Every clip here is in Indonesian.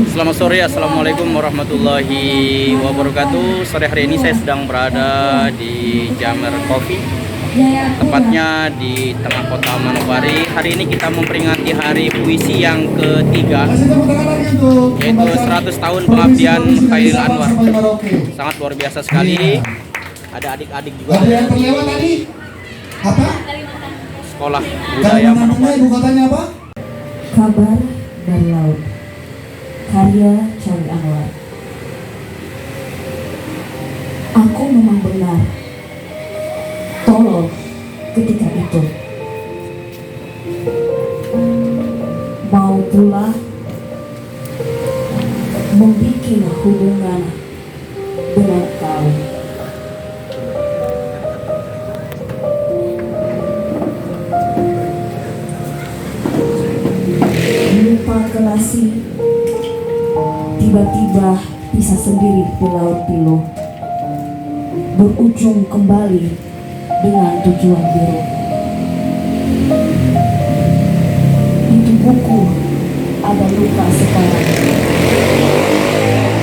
Selamat sore, Assalamualaikum warahmatullahi wabarakatuh. Sore hari ini saya sedang berada di Jamer Coffee, tepatnya di tengah kota Manokwari. Hari ini kita memperingati hari puisi yang ketiga, yaitu 100 tahun pengabdian Khairil Anwar. Sangat luar biasa sekali. Ada adik-adik juga ada yang terlewat tadi apa? Sekolah Budaya Manokwari. Ibu kotanya apa? Kabar dari Laut, karya Khairil Anwar. Aku memang benar tolol ketika itu, mau pula membuat hubungan dengan kau. Lupa kelasi, tiba-tiba bisa sendiri di laut pilu, berujung kembali dengan tujuan biru. Di tubuhku ada luka sekarang,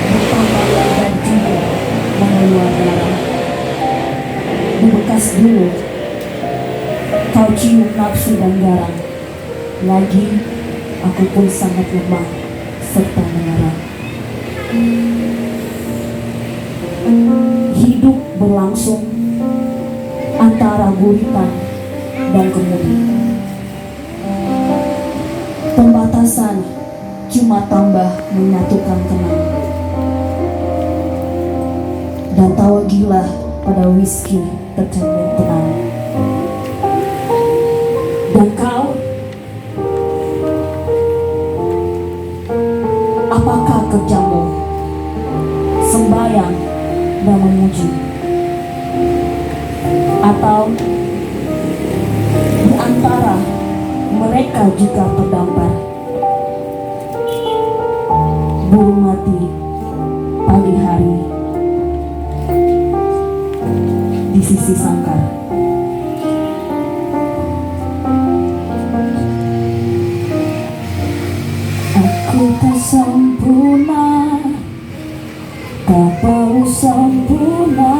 bertambah dan juga mengeluar darah. Di bekas dulu kau cium nafsu dan garang. Lagi aku pun sangat lemah serta mengarang. Hidup berlangsung antara guritan dan kemudi. Pembatasan cuma tambah menyatukan kenang. Dan tawa gila pada whisky tercermin tenang. Dan kau, apakah kerjamu sembahyang dan memuji, atau di antara mereka juga terdampar burung mati pagi hari di sisi sangkar? Aku tak sempurna, tak perlu sempurna.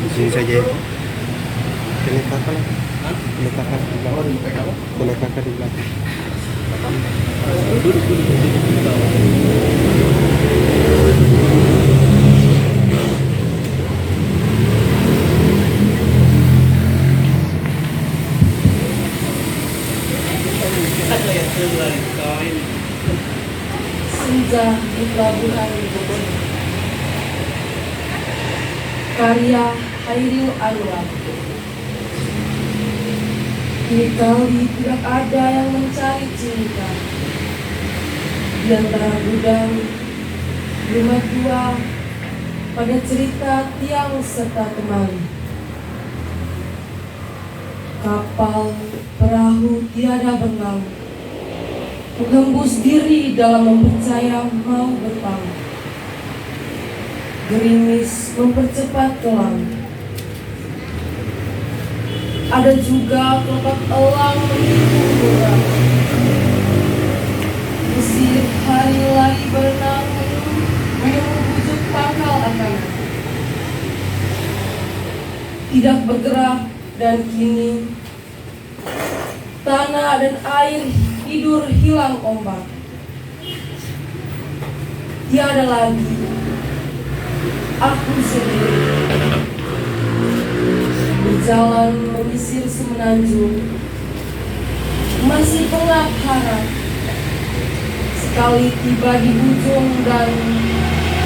Di sini saja ya. Boleh kakak lah. Boleh kakak di belakang. Boleh kakak di belakang. Senja di pelabuhan Bogor, karya Khairil Anwar. Ini kali tidak ada yang mencari cinta di antara gudang rumah tua pada cerita tiang serta temali. Kapal perahu tiada bengang, menggembus diri dalam mempercaya mau berpang. Gerimis mempercepat kelam. Ada juga kelopak elang menipu orang. Usir hari lagi berenang menunggu bujuk pangkal akan tidak bergerak, dan kini tanah dan air tidur hilang ombak. Tiada lagi aku sendiri berjalan menyisir semenanjung, masih pengap harap sekali tiba di ujung dan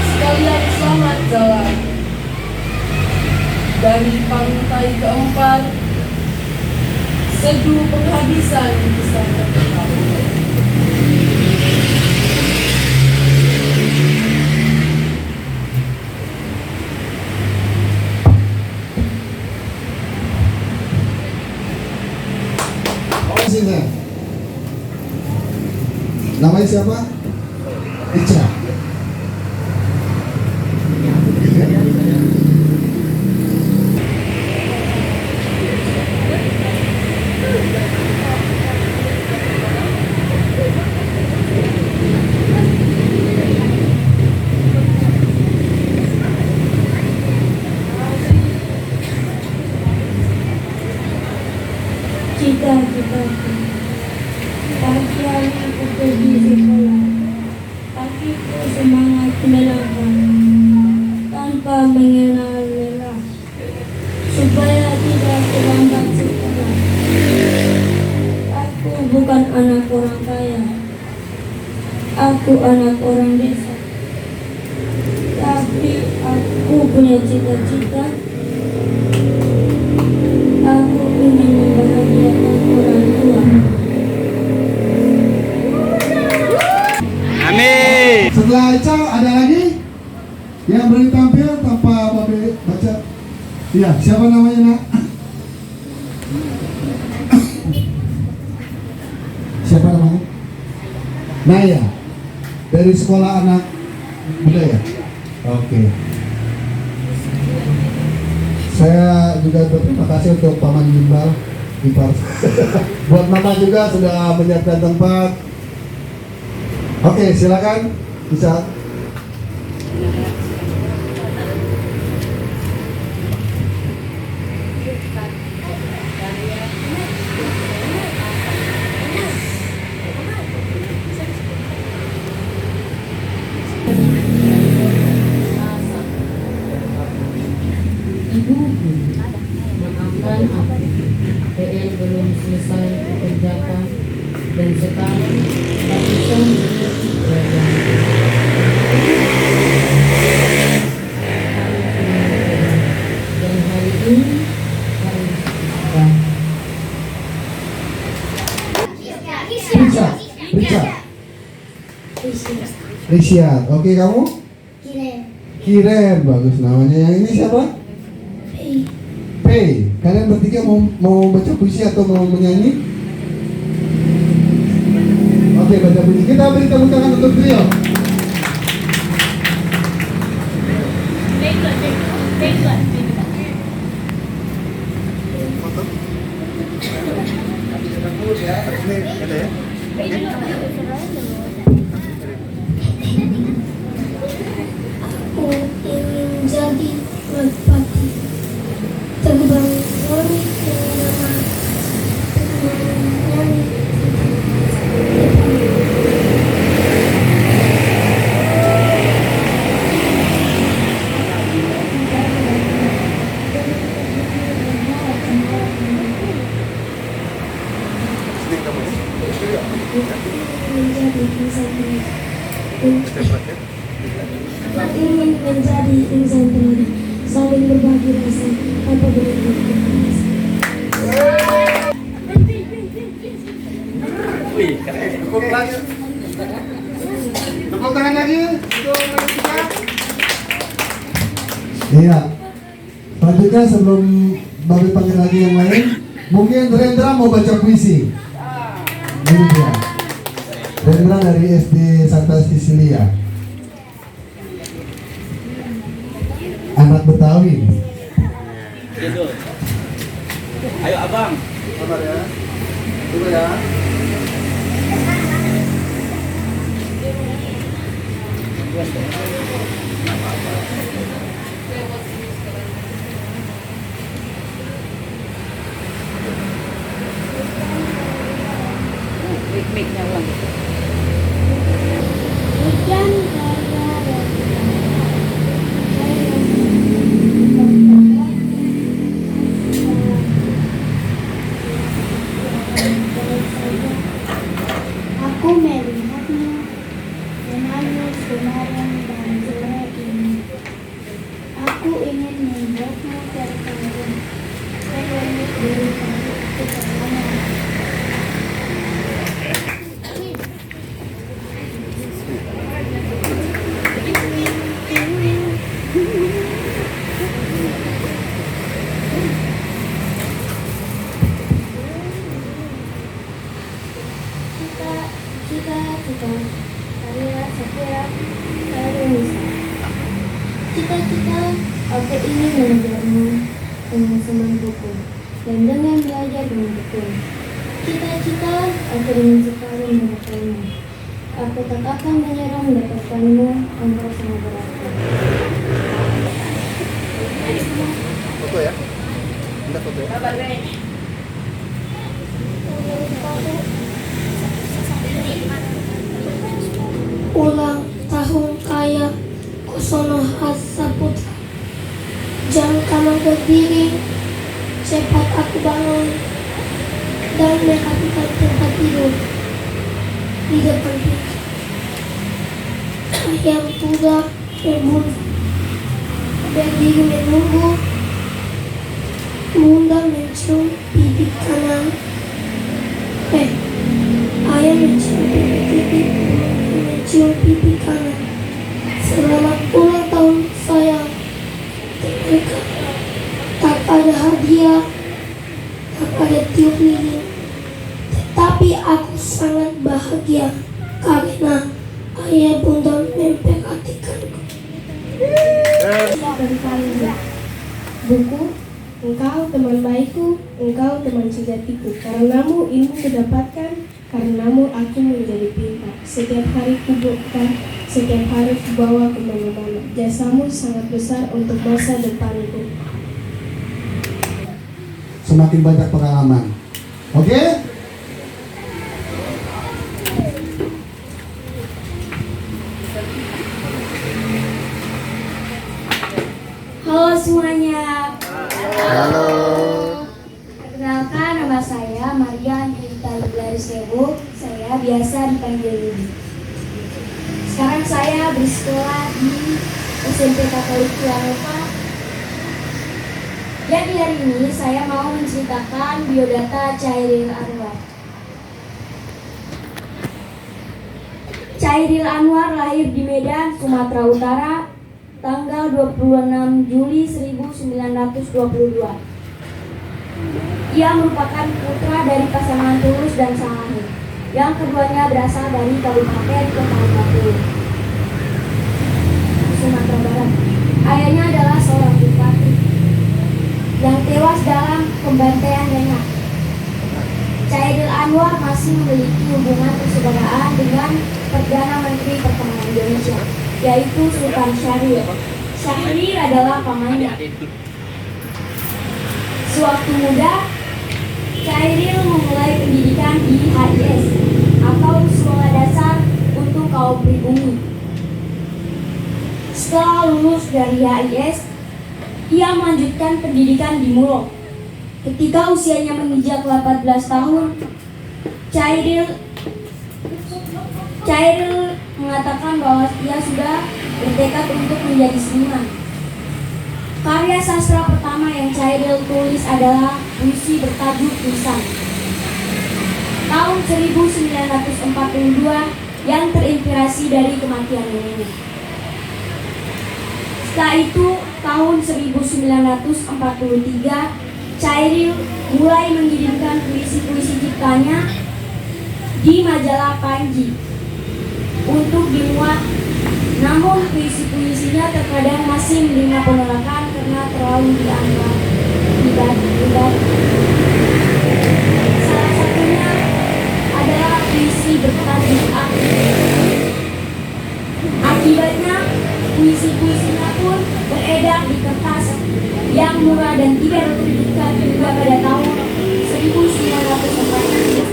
sekalian selamat jalan. Dari pantai keempat, seduh penghabisan kisah terdekat. Namanya siapa? Ica. menyelamatkan tanpa mengenal lelah, supaya tidak terlambat sekolah. Aku bukan anak orang kaya, aku anak orang desa, tapi aku punya cita-cita. Aku ingin membahagiakan orang tua. Amin. Setelah Ica ada lagi yang berani tampil tanpa Babe baca. Iya, siapa namanya nak? Siapa namanya? Naya. Dari sekolah anak budaya. Oke. Saya juga berterima kasih untuk Paman Gimbal ipar. Buat Mama juga sudah menyiapkan tempat. Oke, silakan bisa. Ibuku, maafkan aku. PR belum selesai dikerjakan dan sekarang tak bisa mengikuti pelajaran. Dan hari ini harus Risha, Risha. Oke, kamu? Kiren, bagus namanya. Yang ini siapa? Pei. Kalian bertiga mau baca puisi atau mau menyanyi? Oke, baca puisi. Kita beri tepuk tangan untuk beliau. Aku ingin jadi merpati, terbang lari kemana-mana, menyanyi. Ingin menjadi insan teladan, saling berbagi rasa, tanpa berhenti. Wih, keren. Tepuk tangan lagi untuk kita. Iya. Selanjutnya sebelum Babe panggil lagi yang lain, mungkin Rendra mau baca puisi. Ini dia. Rendra dari SD Santa Cecilia. Anak Betawi. Gitu. Ayo abang. Sabar ya. Coba ya. Hujan raya aku melihatmu menangis kemarin dan sore ini. Aku ingin membuatmu terkagum, terlebih dari kepalamu. Cita-cita, marilah segera terwujud. Cita-cita, aku ingin mengejarmu dengan semampuku dan dengan belajar dengan tekun. Cita-cita, aku ingin sekali mendapatkanmu. Aku tak akan menyerah mendapatkanmu, engkau sangat berarti. Foto ya. Kita foto ya. Ulang tahun kaya Kusono Hasaputra. Jam kanan berdiri, cepat aku bangun dan merapikan tempat tidur di depan pintu. Ayam muda berbulu berdiri menunggu. Bunda mencium pipi kanan. Ayam mencium pipi kanan. Selamat ulang tahun sayang. Mereka tak ada hadiah, tak ada tiup lilin, tetapi aku sangat bahagia karena ayah bunda memperhatikanku. Dari Farida. Buku, engkau teman baikku, engkau teman sejatiku. Karenamu ilmu kudapatkan, karenamu aku menjadi pintar. Setiap hari kubukkan, setiap hari kubawa kemana-mana. Jasamu sangat besar untuk masa depanku. Semakin banyak pengalaman. Oke? Halo semuanya. Halo. Perkenalkan, nama saya Maria Angelita Luglarisebo. Saya biasa dipanggil Lili. Sekarang saya bersekolah di SMP Katolik Tianova. Jadi hari ini saya mau menceritakan biodata Chairil Anwar. Chairil Anwar lahir di Medan, Sumatera Utara, tanggal 26 Juli 1922. Ia merupakan putra dari pasangan Tulus dan Salahin, yang keduanya berasal dari Kabupaten Kota Batu, Sumatera Barat. Ayahnya adalah seorang bupati yang tewas dalam pembantaian Rengat. Chairil Anwar masih memiliki hubungan persaudaraan dengan Perdana Menteri Pertahanan Indonesia, yaitu Sultan Syahrir. Syahrir adalah pamannya. Sewaktu muda, Chairil memulai pendidikan di HIS atau Sekolah Dasar untuk Kaum Pribumi. Setelah lulus dari HIS, ia melanjutkan pendidikan di Mulong. Ketika usianya menginjak 18 tahun, Chairil mengatakan bahwa ia sudah bertekad untuk menjadi seniman. Karya sastra pertama yang Chairil tulis adalah puisi bertajuk Lisan, tahun 1942, yang terinspirasi dari kematian neneknya. Setelah itu, tahun 1943, Chairil mulai mengirimkan puisi-puisi ciptanya di majalah Panji untuk dimuat. Namun puisi-puisinya terkadang masih menerima penolakan karena terlalu dianggap libat. Salah satunya adalah puisi bertajuk Aku. Akibatnya, puisi-puisinya pun beredar di kertas yang murah dan tidak diterbitkan hingga pada tahun 1940.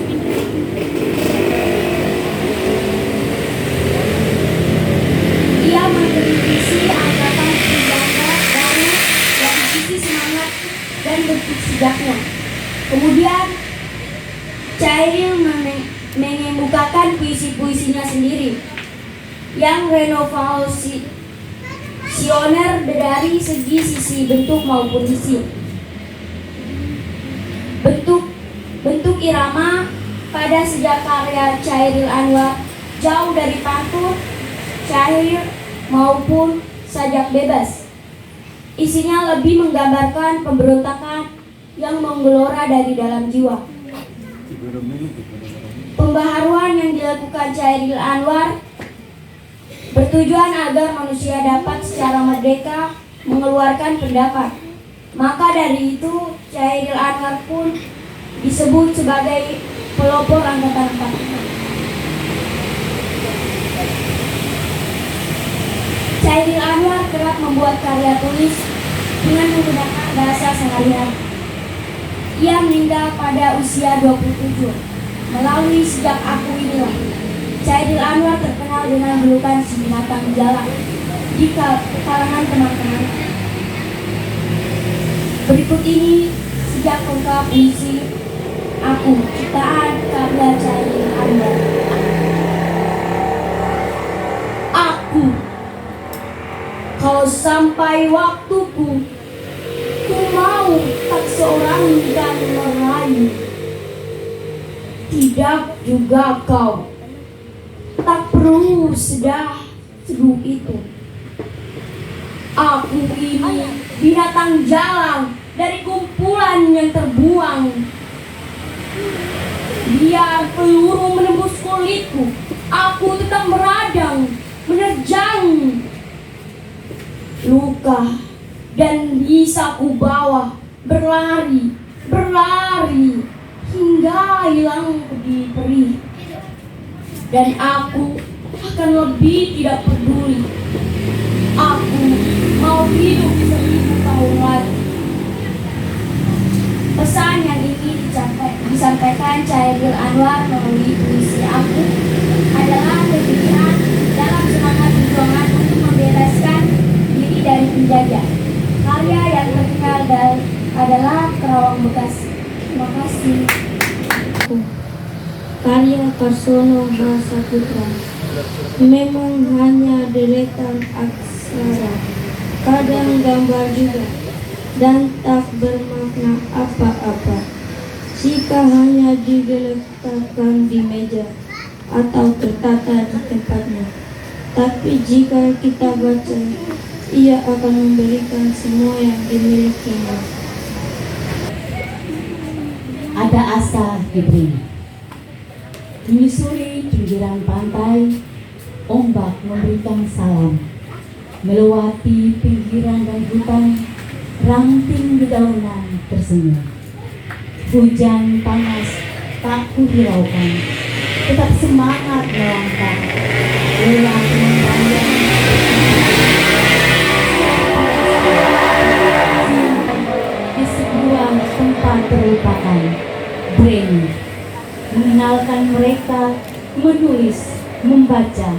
Ia mengkritisi angkatan senjata baru dan sisi semangat dan bentuk sigapnya. Kemudian Chairil mengemukakan puisi-puisinya sendiri yang renovasioner dari segi sisi bentuk maupun isi. Bentuk irama pada sejak karya Chairil Anwar jauh dari pantun, syair maupun sajak bebas. Isinya lebih menggambarkan pemberontakan yang menggelora dari dalam jiwa. Pembaharuan yang dilakukan Chairil Anwar bertujuan agar manusia dapat secara merdeka mengeluarkan pendapat. Maka dari itu, Chairil Anwar pun disebut sebagai pelopor Angkatan 45. Chairil Anwar kerap membuat karya tulis dengan menggunakan bahasa sehari-hari. Ia meninggal pada usia 27. Melalui Sejak Aku Inilah, Chairil Anwar terkenal dengan julukan si binatang jalan. jika kalangan teman-teman. Berikut ini sejak lengkap puisi Aku, ciptaan karya Cahyadin Anwar. Aku, kalau sampai waktuku, ku mau tak seorang dan merayu. Tidak juga kau, tak perlu seduh itu. Aku ini binatang jalang dari kumpulan yang terbuang. Biar peluru menembus kulitku, aku tetap meradang, menerjang luka, dan bisa ku bawa berlari hingga hilang perih. Dan aku akan lebih tidak peduli. Aku mau hidup 1000 tahun lagi. Pesan yang ingin disampaikan Cahyadin Anwar melalui puisi Aku adalah kepikiran dalam semangat perjuangan untuk membebaskan diri dari penjajah. Karya yang terkenal adalah Kerawang Bekasi. Terima kasih. Karya Karsono Mahasaputra. Memang hanya deretan aksara, kadang gambar juga, dan tak bermakna apa-apa jika hanya diletakkan di meja atau tertata di tempatnya. Tapi jika kita baca, ia akan memberikan semua yang dimilikinya. Ada asa diberi. Menyusuri pinggiran pantai, ombak memberikan salam. Melewati pinggiran dan hutan, ranting dedaunan tersenyum. Hujan panas tak kuhiraukan, tetap semangat melangkah. Lelah membayang di sebuah tempat terlupakan. Brain mengenalkan mereka menulis, membaca.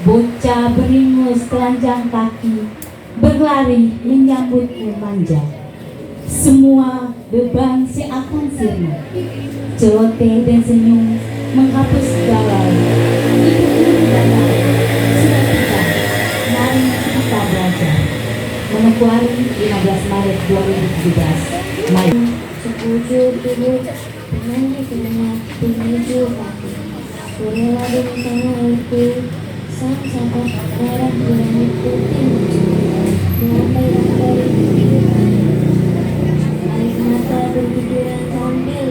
Bocah beringus telanjang kaki, berlari menyambutku manja. Semua beban si akan sirna, celoteh dan senyum menghapus galau. Itu datang, sudah tiba, mari kita belajar. Manokwari 15 Maret 2017. Mari. Sekujur tubuh menanti semangat menuju kaki. Kurela dengan tangan itu, sama-sama merah berambut putih melambai-lambai air mata berguguran sambil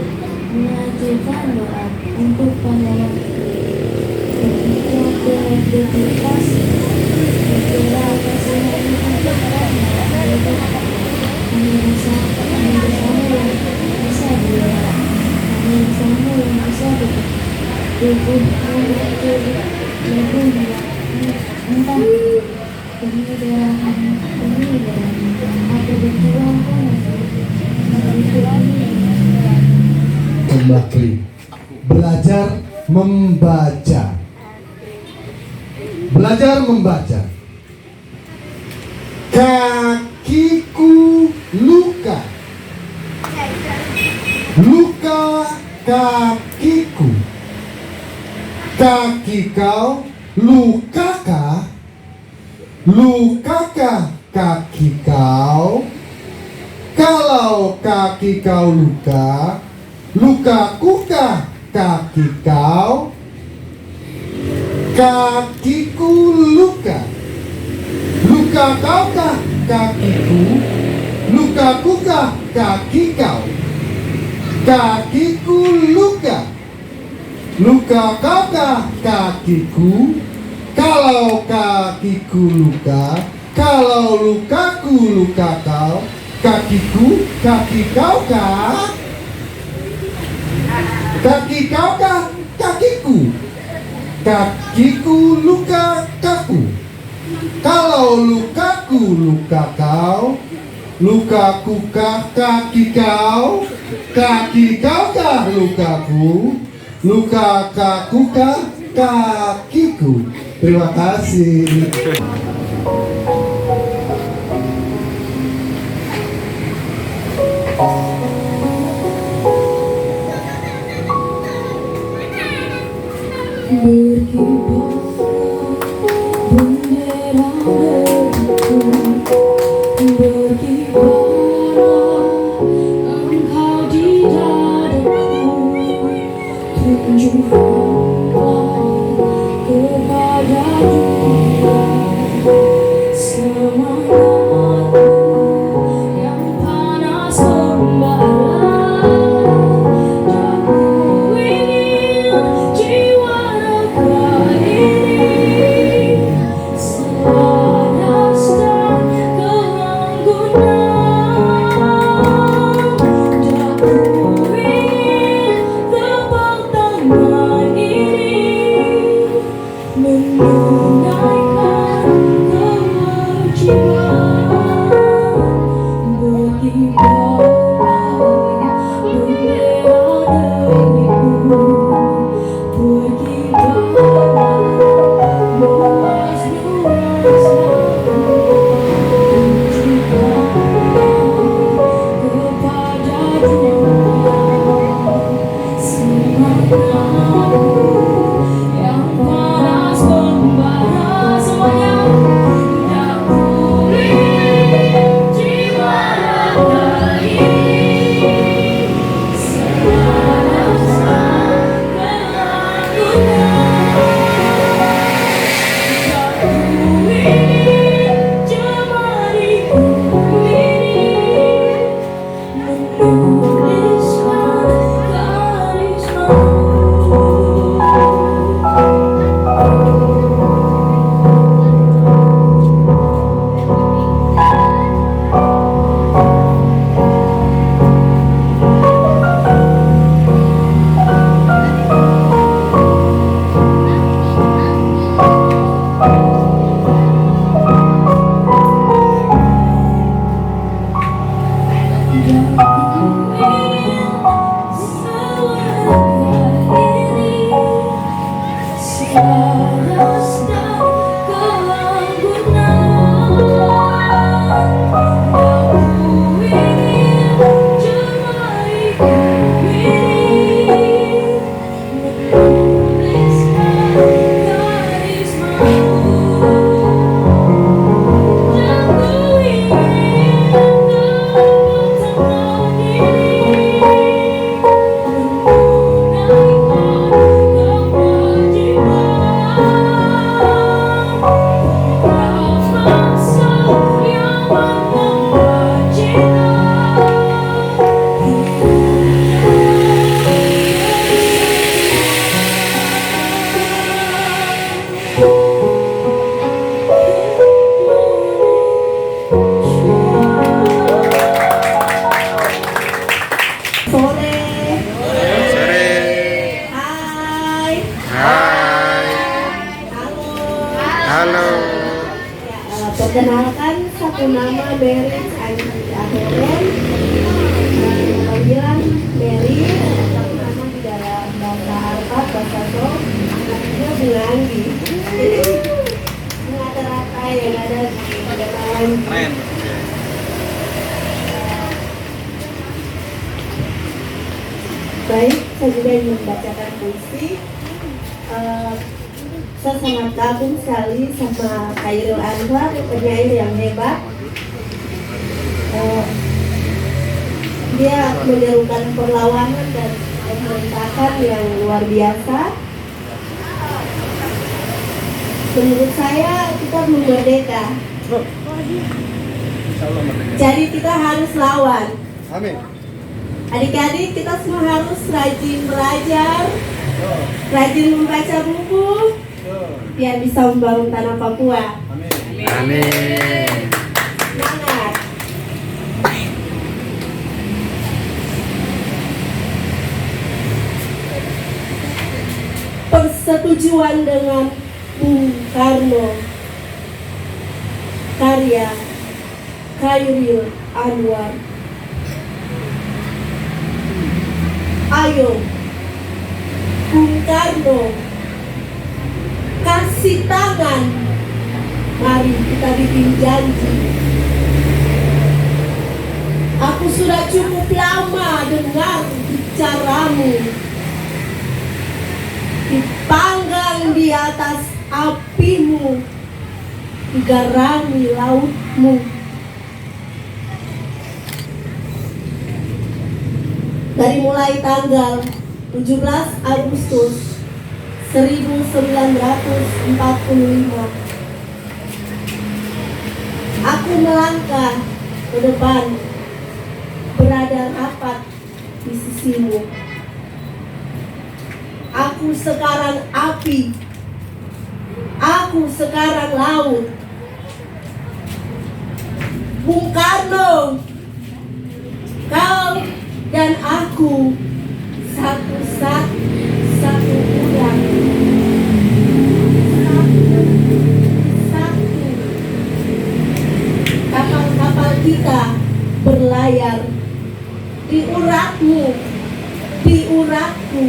mengajukan doa untuk pahlawan. Berbicara dengan berkertas, bergerak kasihan untuk rakyat. Kami bersama yang bisa dilihat, kami bersama yang bisa dilihat. Tubuh menjadi lebih entah demi darah, aku berjuang Kembali belajar membaca. Belajar membaca. Kakiku luka. Luka kakiku. Kaki kau lukakah? Lukakah kaki kau? Kalau kaki kau luka, lukakukah kaki kau? Kakiku luka. Luka kaukah kakiku? Lukakukah kaki kau? Kakiku luka. Luka kaukah kakiku? Kalau kakiku luka, kalau lukaku luka kau, kakiku, kaki kaukah? Kaki kaukah kakiku? Kakiku luka kaku. Kalau lukaku luka kau, lukakukah kaki kau? Kaki kaukah lukaku? Luka kakukah kakiku? Terima kasih. Perkenalkan, satu nama Mary Andi Akhirnya panggilan Mary, satu nama di dalam bahasa Arab, bahasa Arab, artinya bunga Andi. Jadi bunga teratai yang ada di perkenalan. Keren. Baik, saya juga ingin membacakan puisi. Saya sangat kagum sekali sama Khairil Anwar, penyair yang hebat. Dia menyerukan perlawanan dan pemberontakan yang luar biasa. Menurut saya kita belum merdeka. Jadi kita harus lawan. Amin. Adik-adik, kita semua harus rajin belajar, rajin membaca buku, biar bisa membangun tanah Papua. Amin. Semangat. Persetujuan dengan Bung Karno. Karya Khairil Anwar. Ayo, Bung Karno, kasih tangan Mari kita bikin janji. Aku sudah cukup lama dengar bicaramu, dipanggang di atas apimu, digarami lautmu. Dari mulai tanggal 17 Agustus 1945, aku melangkah ke depan, berada rapat di sisimu. Aku sekarang api, aku sekarang laut. Bung Karno, kau dan aku satu bulan, satu. Kapal-kapal kita berlayar di uratmu, di uratku.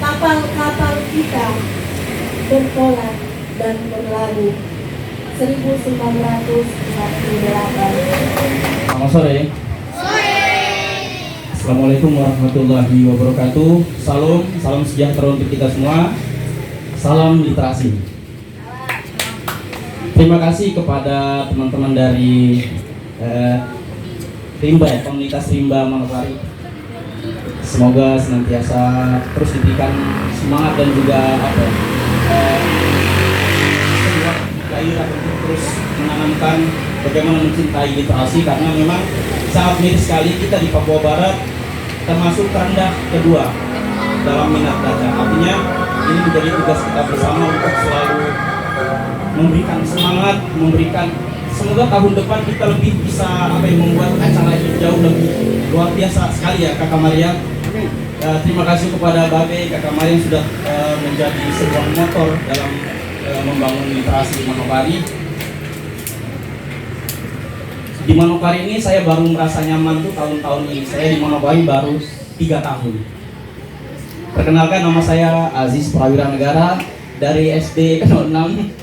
Kapal-kapal kita bertolak dan berlalu. 1948. Selamat sore. Assalamualaikum warahmatullahi wabarakatuh. Salam sejahtera untuk kita semua. Salam literasi. Terima kasih kepada teman-teman dari Rimba, komunitas Rimba Manokwari. Semoga senantiasa terus diberikan semangat dan juga gairah untuk terus menanamkan bagaimana mencintai literasi, karena memang sangat miris sekali kita di Papua Barat termasuk rendah kedua dalam minat baca. Artinya ini menjadi tugas kita bersama untuk selalu memberikan semangat, semoga tahun depan kita lebih bisa membuat acara ini jauh lebih luar biasa sekali ya Kakak Maria. Terima kasih kepada Babe, Kakak Maria yang sudah menjadi sebuah motor dalam membangun literasi di Manokwari. Di Manokwari ini saya baru merasa nyaman tuh tahun-tahun ini. Saya di Manokwari baru 3 tahun. Perkenalkan, nama saya Aziz Prawira Negara dari SD 06.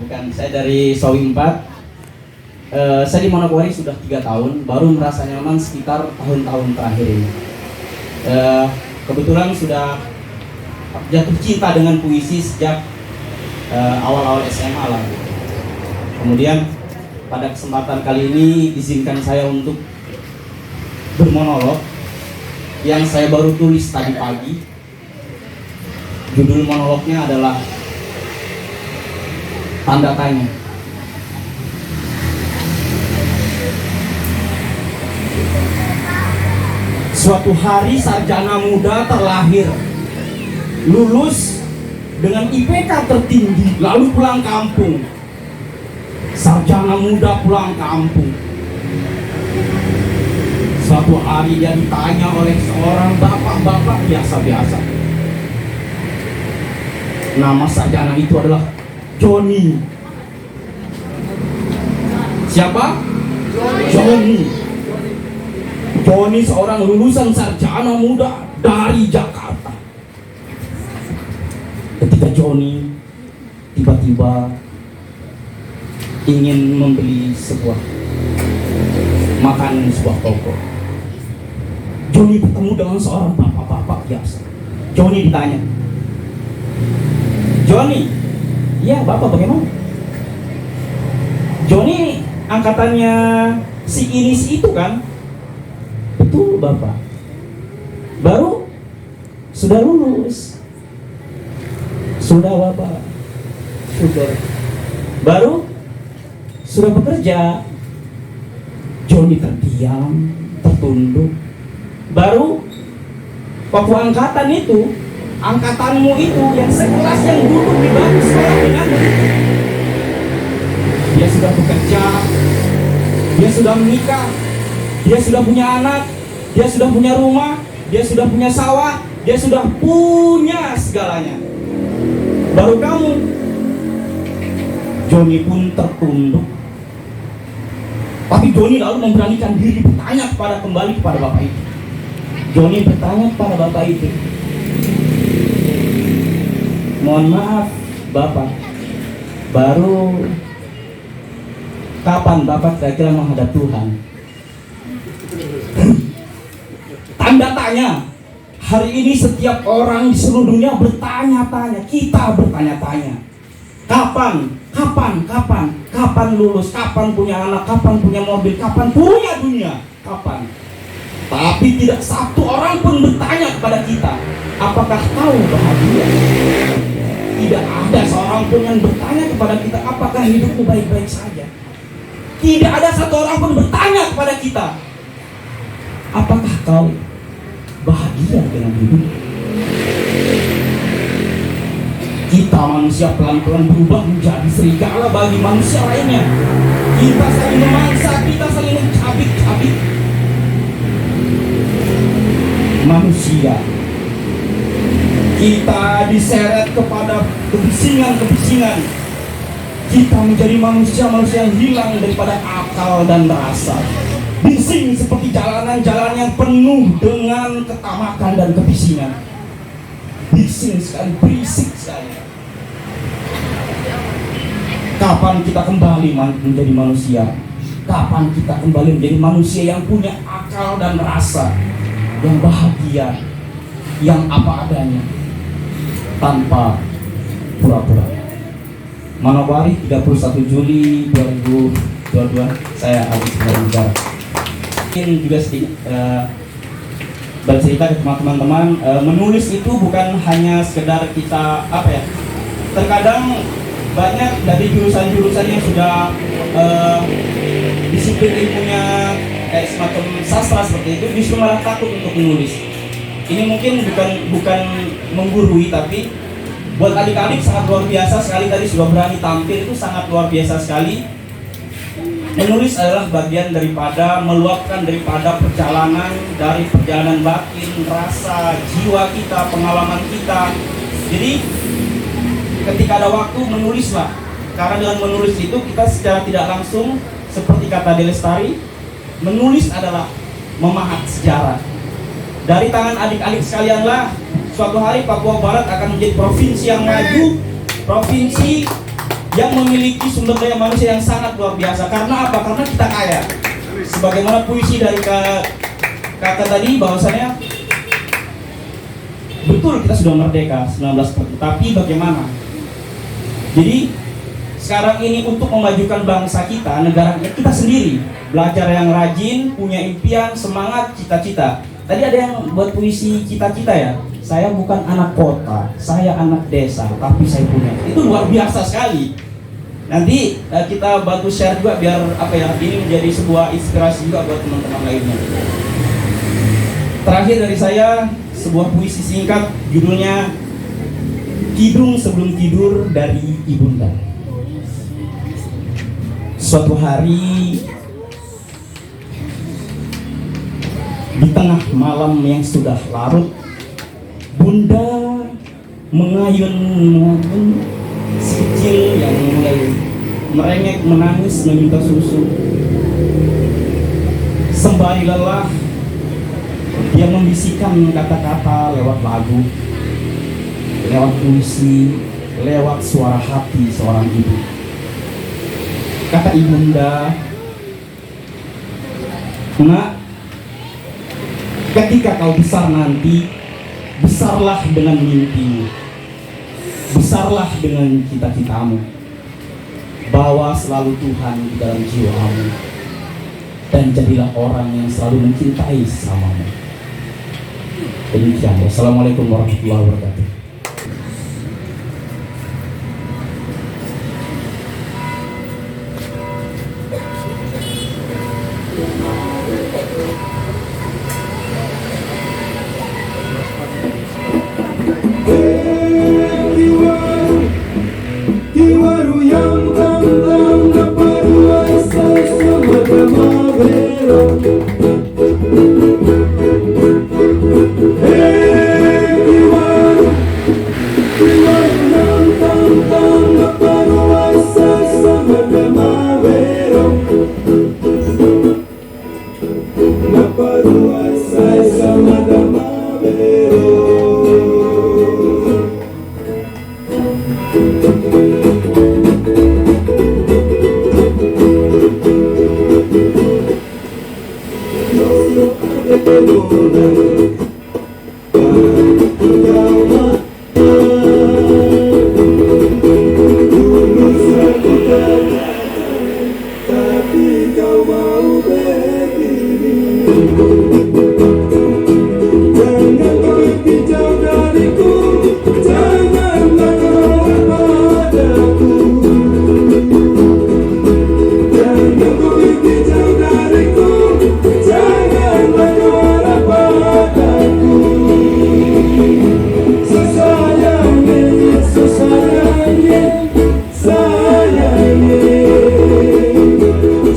Bukan, saya dari Sawi 4. Saya di Manokwari sudah 3 tahun, baru merasa nyaman sekitar tahun-tahun terakhir ini. Kebetulan sudah jatuh cinta dengan puisi sejak awal-awal SMA lah. Kemudian pada kesempatan kali ini izinkan saya untuk bermonolog yang saya baru tulis tadi pagi. Judul monolognya adalah Tanda Tanya. Suatu hari sarjana muda terlahir, lulus dengan IPK tertinggi, lalu pulang kampung. Sarjana muda pulang kampung. Suatu hari dia ditanya oleh seorang bapak-bapak biasa-biasa. Nama sarjana itu adalah Joni. Siapa? Joni. Joni seorang lulusan sarjana muda dari Jakarta. Ketika Joni tiba-tiba ingin membeli sebuah makanan di sebuah toko, Joni bertemu dengan seorang bapak-bapak biasa. Joni ditanya, Joni, iya bapak bagaimana? Joni angkatannya si ini si itu kan? Betul bapak. Baru sudah lulus. Sudah bapak. Sudah. Baru sudah bekerja. Joni terdiam, tertunduk. Baru waktu angkatan itu, angkatanmu itu yang sekelas yang duduk di bangku sekolah denganmu, dia sudah bekerja, dia sudah menikah, dia sudah punya anak, dia sudah punya rumah, dia sudah punya sawah, dia sudah punya segalanya. Baru kamu. Joni pun tertunduk. Tapi Joni lalu memberanikan diri bertanya kembali kepada bapak itu. Joni bertanya kepada bapak itu, mohon maaf bapak, baru Kapan Bapak kira-kira menghadap Tuhan? Tanda tanya. Hari ini setiap orang di seluruh dunia bertanya-tanya. Kita bertanya-tanya. Kapan lulus? Kapan punya anak? Kapan punya mobil? Kapan punya dunia? Kapan? Tapi tidak satu orang pun bertanya kepada kita, apakah kau bahagia? Tidak ada seorang pun yang bertanya kepada kita, apakah hidupmu baik-baik saja? Tidak ada satu orang pun bertanya kepada kita, apakah kau bahagia dengan hidup? Kita manusia pelan-pelan berubah menjadi serigala bagi manusia lainnya. Kita saling memangsa, kita saling mencabik-cabik. Manusia, kita diseret kepada kebisingan-kebisingan. Kita menjadi manusia-manusia yang hilang daripada akal dan rasa. Bising seperti jalanan-jalan yang penuh dengan ketamakan dan kebisingan. Bising sekali, berisik sekali. Kapan kita kembali menjadi manusia? Kapan kita kembali menjadi manusia yang punya akal dan rasa, yang bahagia, yang apa adanya, tanpa pura-pura. Manokwari, 31 Juli 2022, saya habis berbicara. Mungkin juga sedikit bercerita ke teman-teman, menulis itu bukan hanya sekedar kita terkadang banyak dari jurusan-jurusan yang sudah disiplin ilmunya kayak semacam sastra seperti itu justru malah takut untuk menulis. Ini mungkin bukan menggurui, tapi buat adik-adik sangat luar biasa sekali. Tadi sudah berani tampil, itu sangat luar biasa sekali. Menulis adalah bagian daripada meluapkan daripada perjalanan batin, rasa, jiwa kita, pengalaman kita. Jadi ketika ada waktu menulislah, karena dengan menulis itu kita secara tidak langsung, seperti kata Delestari, menulis adalah memahat sejarah. Dari tangan adik-adik sekalianlah suatu hari Papua Barat akan menjadi provinsi yang maju, provinsi yang memiliki sumber daya manusia yang sangat luar biasa. Karena apa? Karena kita kaya. Sebagaimana puisi dari kakak tadi, bahwasanya betul kita sudah merdeka 1940, tapi bagaimana? Jadi sekarang ini untuk memajukan bangsa kita, negara kita sendiri, belajar yang rajin, punya impian, semangat, cita-cita. Tadi ada yang buat puisi cita-cita ya. Saya bukan anak kota, saya anak desa, tapi saya punya. Itu luar biasa sekali. Nanti kita bantu share juga biar ini menjadi sebuah inspirasi juga buat teman-teman lainnya. Terakhir dari saya, sebuah puisi singkat, judulnya Kidung Sebelum Tidur dari Ibunda. Suatu hari di tengah malam yang sudah larut, Bunda mengayun si kecil yang mulai merengek menangis meminta susu. Sembari lelah, dia membisikkan kata-kata lewat lagu, lewat puisi, lewat suara hati seorang ibu. Kata ibunda, "Nak, ketika kau besar nanti, besarlah dengan mimpimu, besarlah dengan cita-citamu, bawa selalu Tuhan di dalam jiwamu, dan jadilah orang yang selalu mencintai sesamamu." Demikian. Wassalamualaikum warahmatullahi wabarakatuh.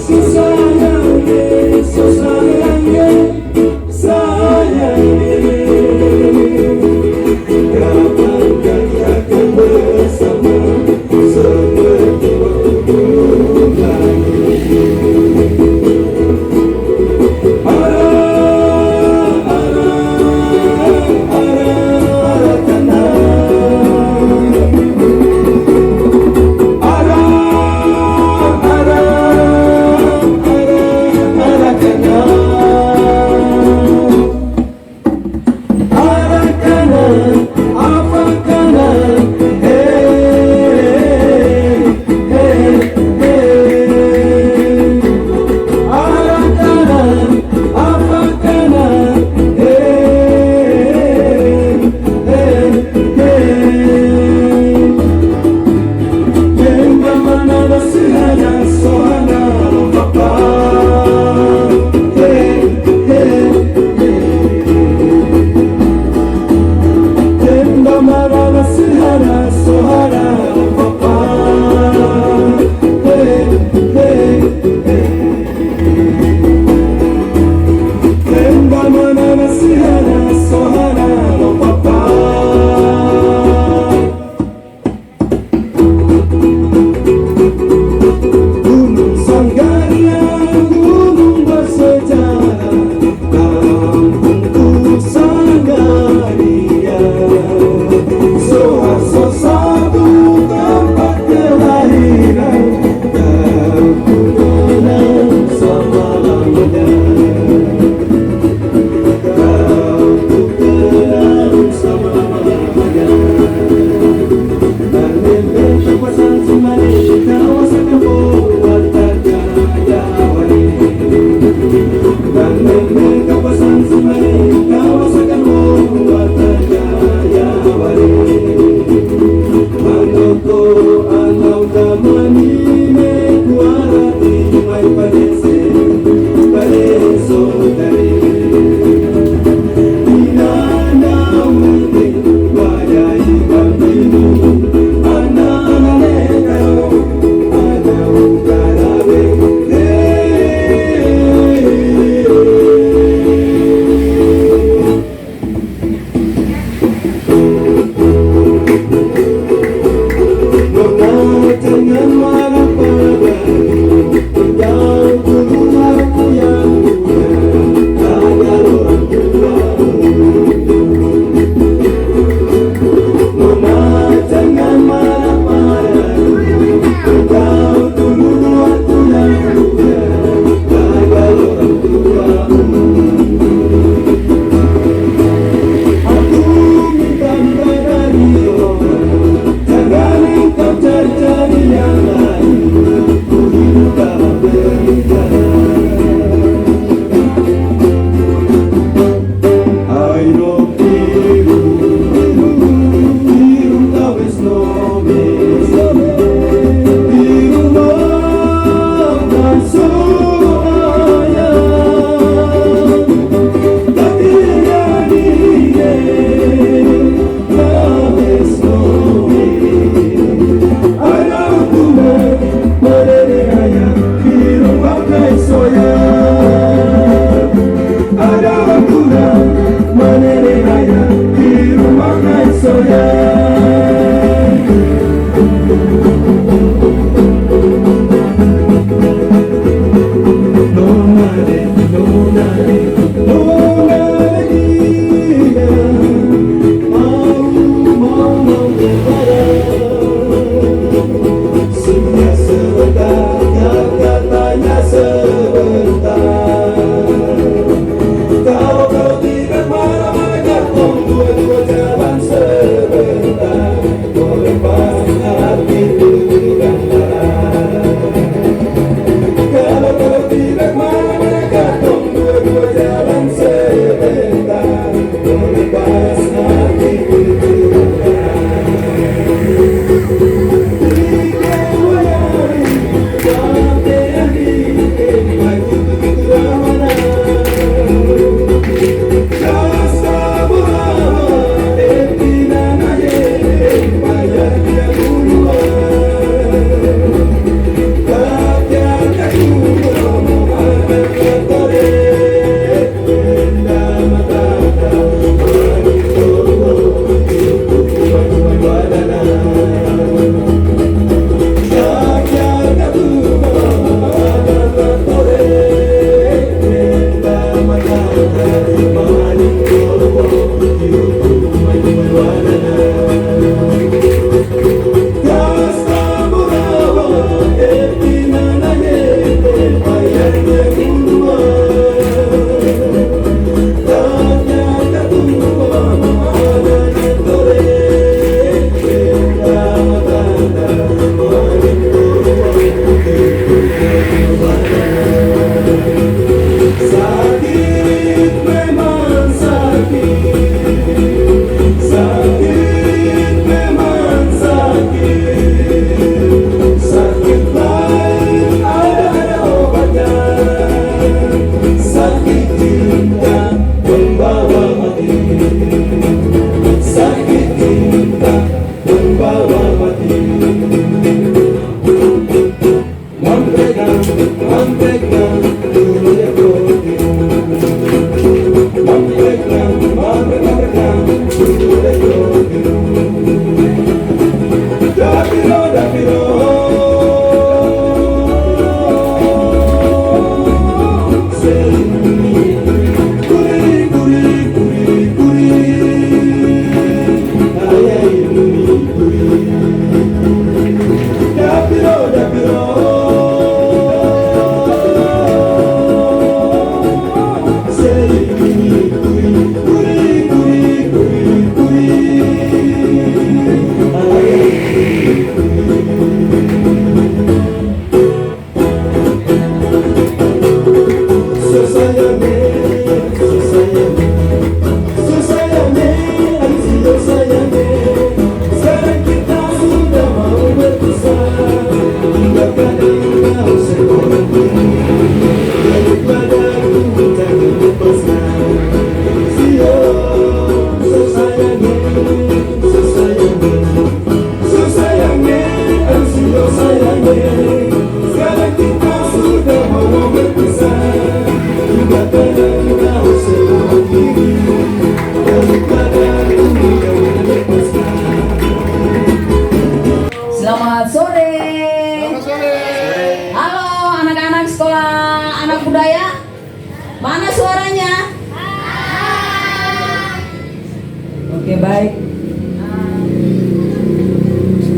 Sayang Selamat sore. Halo anak-anak sekolah anak budaya. Mana suaranya? Oke, baik.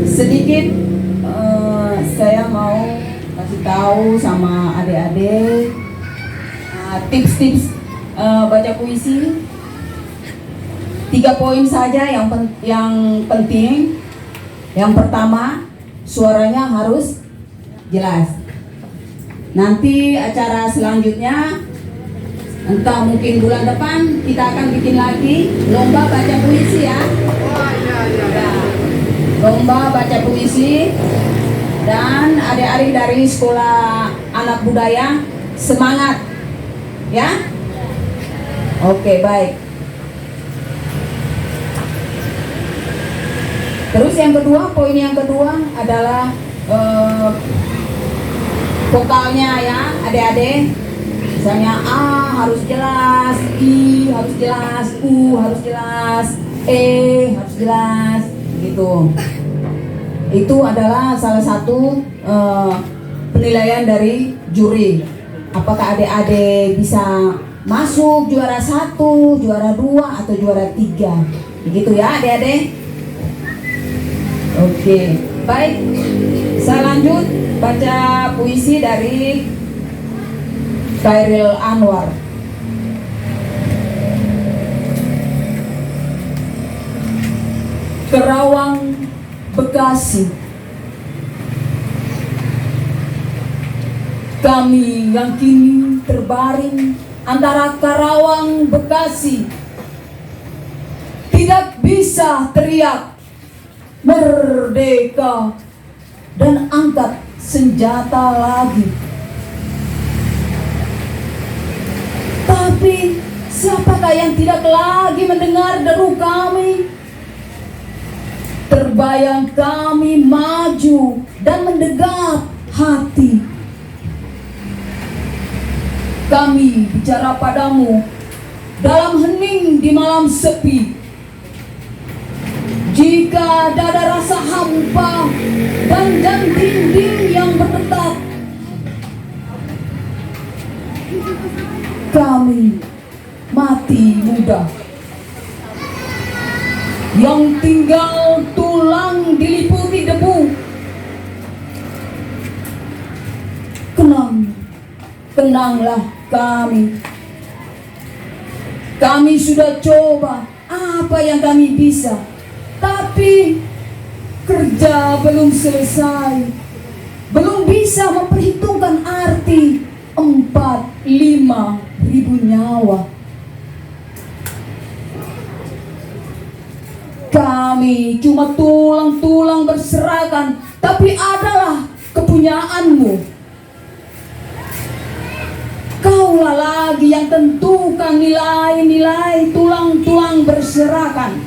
Sedikit saya mau kasih tahu sama adik-adik tips-tips baca puisi. 3 poin saja yang penting. Yang pertama, suaranya harus jelas. Nanti acara selanjutnya, entah mungkin bulan depan, kita akan bikin lagi lomba baca puisi ya. Ya, lomba baca puisi. Dan adik-adik dari sekolah anak budaya semangat ya. Oke, baik. Terus yang kedua, poin yang kedua adalah vokalnya ya adik-adik. Misalnya A harus jelas, I harus jelas, U harus jelas, E harus jelas, gitu. Itu adalah salah satu penilaian dari juri. Apakah adik-adik bisa masuk juara 1, juara 2, atau juara 3. Begitu ya adik-adik. Oke, baik. Saya lanjut baca puisi dari Khairil Anwar. Kerawang, Bekasi. Kami yang kini terbaring antara Karawang, Bekasi, tidak bisa teriak merdeka dan angkat senjata lagi. Tapi siapakah yang tidak lagi mendengar deru kami? Terbayang kami maju dan mendegap hati. Kami bicara padamu dalam hening di malam sepi. Jika dada rasa hampa dan dinding yang berdetak, kami mati muda. Yang tinggal tulang diliputi debu. Kenanglah kami. Kami sudah coba apa yang kami bisa. Tapi kerja belum selesai, belum bisa memperhitungkan arti 4-5 ribu nyawa. Kami cuma tulang-tulang berserakan, tapi adalah kepunyaanmu. Kaulah lagi yang tentukan nilai-nilai tulang-tulang berserakan.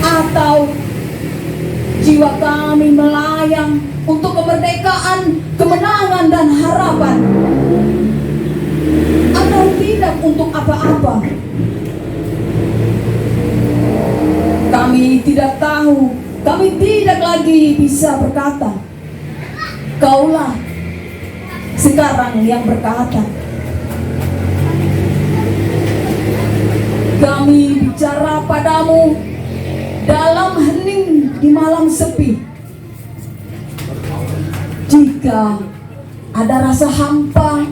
Atau jiwa kami melayang untuk kemerdekaan, kemenangan dan harapan, atau tidak untuk apa-apa. Kami tidak tahu, kami tidak lagi bisa berkata. Kaulah sekarang yang berkata. Kami bicara padamu dalam hening di malam sepi. Jika ada rasa hampa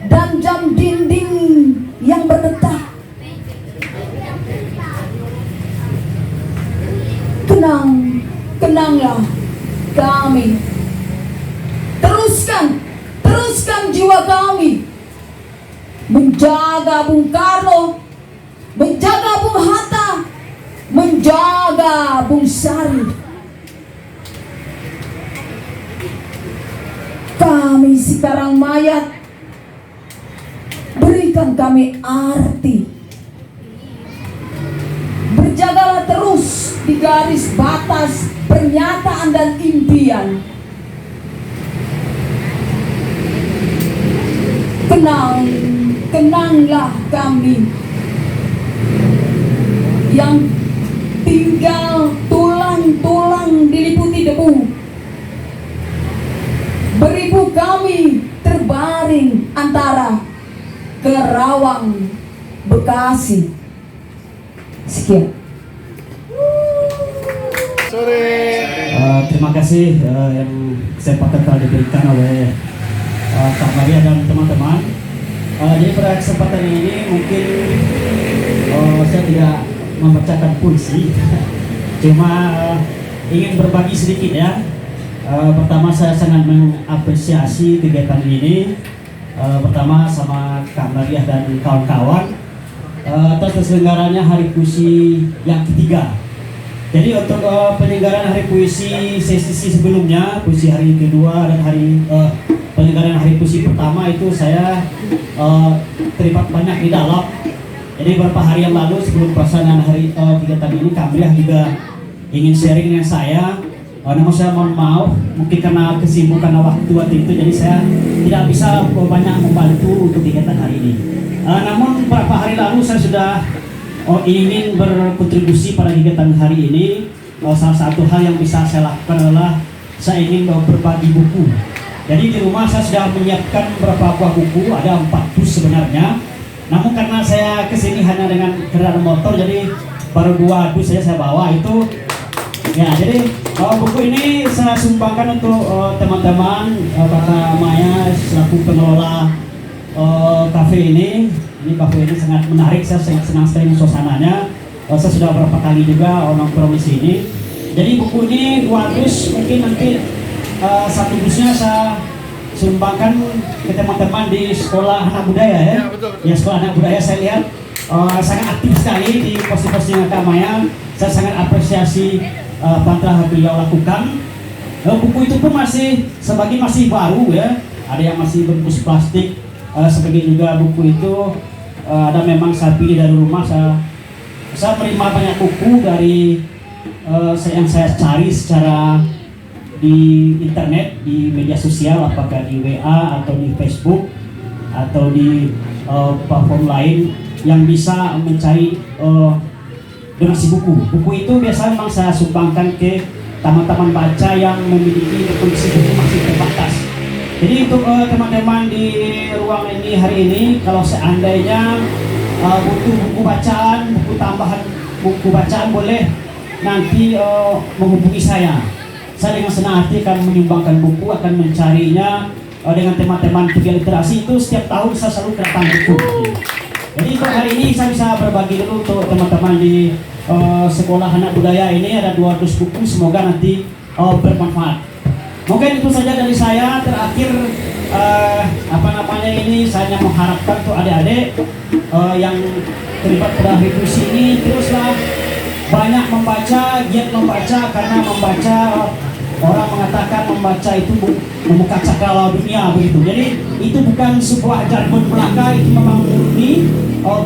dan jam dinding yang berdetak, kenanglah kami. Teruskan jiwa kami menjaga Bung Karno, menjaga Bung Hatta, menjaga Bung Sari. Kami sekarang mayat, berikan kami arti. Berjagalah terus di garis batas pernyataan dan impian. Kenanglah kami yang tinggal tulang-tulang diliputi debu. Beribu kami terbaring antara Kerawang, Bekasi. Sekian. Terima kasih yang kesempatan telah diberikan oleh Kak Maria dan teman-teman. Jadi pada kesempatan ini mungkin saya tidak membacakan puisi, cuma ingin berbagi sedikit ya. Pertama saya sangat mengapresiasi kegiatan ini. Pertama sama Kak Maria dan kawan-kawan atas terselenggaranya Hari Puisi yang ketiga. Jadi untuk penyelenggaraan Hari Puisi sesi sebelumnya, puisi hari kedua dan penyelenggaraan Hari Puisi pertama itu saya terlibat banyak di dalam. Jadi beberapa hari yang lalu sebelum pelaksanaan hari kegiatan ini, Kak Maria juga ingin sharing dengan saya. Namun saya mohon maaf, mungkin karena kesibukan waktu itu, jadi saya tidak bisa banyak membantu untuk kegiatan hari ini. Namun beberapa hari lalu saya sudah ingin berkontribusi pada kegiatan hari ini. Salah satu hal yang bisa saya lakukan adalah saya ingin berbagi buku. Jadi di rumah saya sudah menyiapkan beberapa buah buku, ada 4 dus sebenarnya. Namun karena saya kesini hanya dengan kendaraan motor, jadi baru 2 dus saja saya bawa itu. Ya, jadi buku ini saya sumbangkan untuk teman-teman, Kakak Maya selaku pengelola kafe ini. Ini kafe ini sangat menarik, saya sangat senang sekali suasananya. Saya sudah beberapa kali juga nongkrong di sini. Jadi buku ini 2 dus, mungkin nanti satu dusnya saya sumbangkan ke teman-teman di sekolah anak budaya ya. Ya, sekolah anak budaya saya lihat sangat aktif sekali di posting-posting Kak Maya. Saya sangat apresiasi apa yang telah beliau lakukan. Buku itu pun sebagian masih baru ya. Ada yang masih bungkus plastik. Sebagian juga buku itu ada memang saya pilih dari rumah. Saya menerima banyak buku dari yang saya cari secara di internet, di media sosial, apakah di WA atau di Facebook atau di platform lain yang bisa mencari donasi buku. Buku itu biasanya memang saya sumbangkan ke teman-teman baca yang memiliki kondisi buku masih terbatas. Jadi untuk teman-teman di ruang ini hari ini, kalau seandainya butuh buku bacaan, buku tambahan buku bacaan, boleh nanti menghubungi saya. Saya dengan senang hati akan menyumbangkan buku, akan mencarinya dengan teman-teman Tiga Literasi. Itu setiap tahun saya selalu kedatangan buku. Jadi untuk hari ini saya bisa berbagi dulu untuk teman-teman di sekolah anak budaya ini. Ada 2 dus buku, semoga nanti bermanfaat. Mungkin itu saja dari saya. Terakhir ini saya hanya mengharapkan untuk adik-adik yang terlibat pada Hari Puisi ini teruslah banyak membaca, giat membaca, karena membaca orang mengatakan membaca itu membuka cakrawala dunia begitu. Jadi itu bukan sebuah jargon belaka, itu memang murni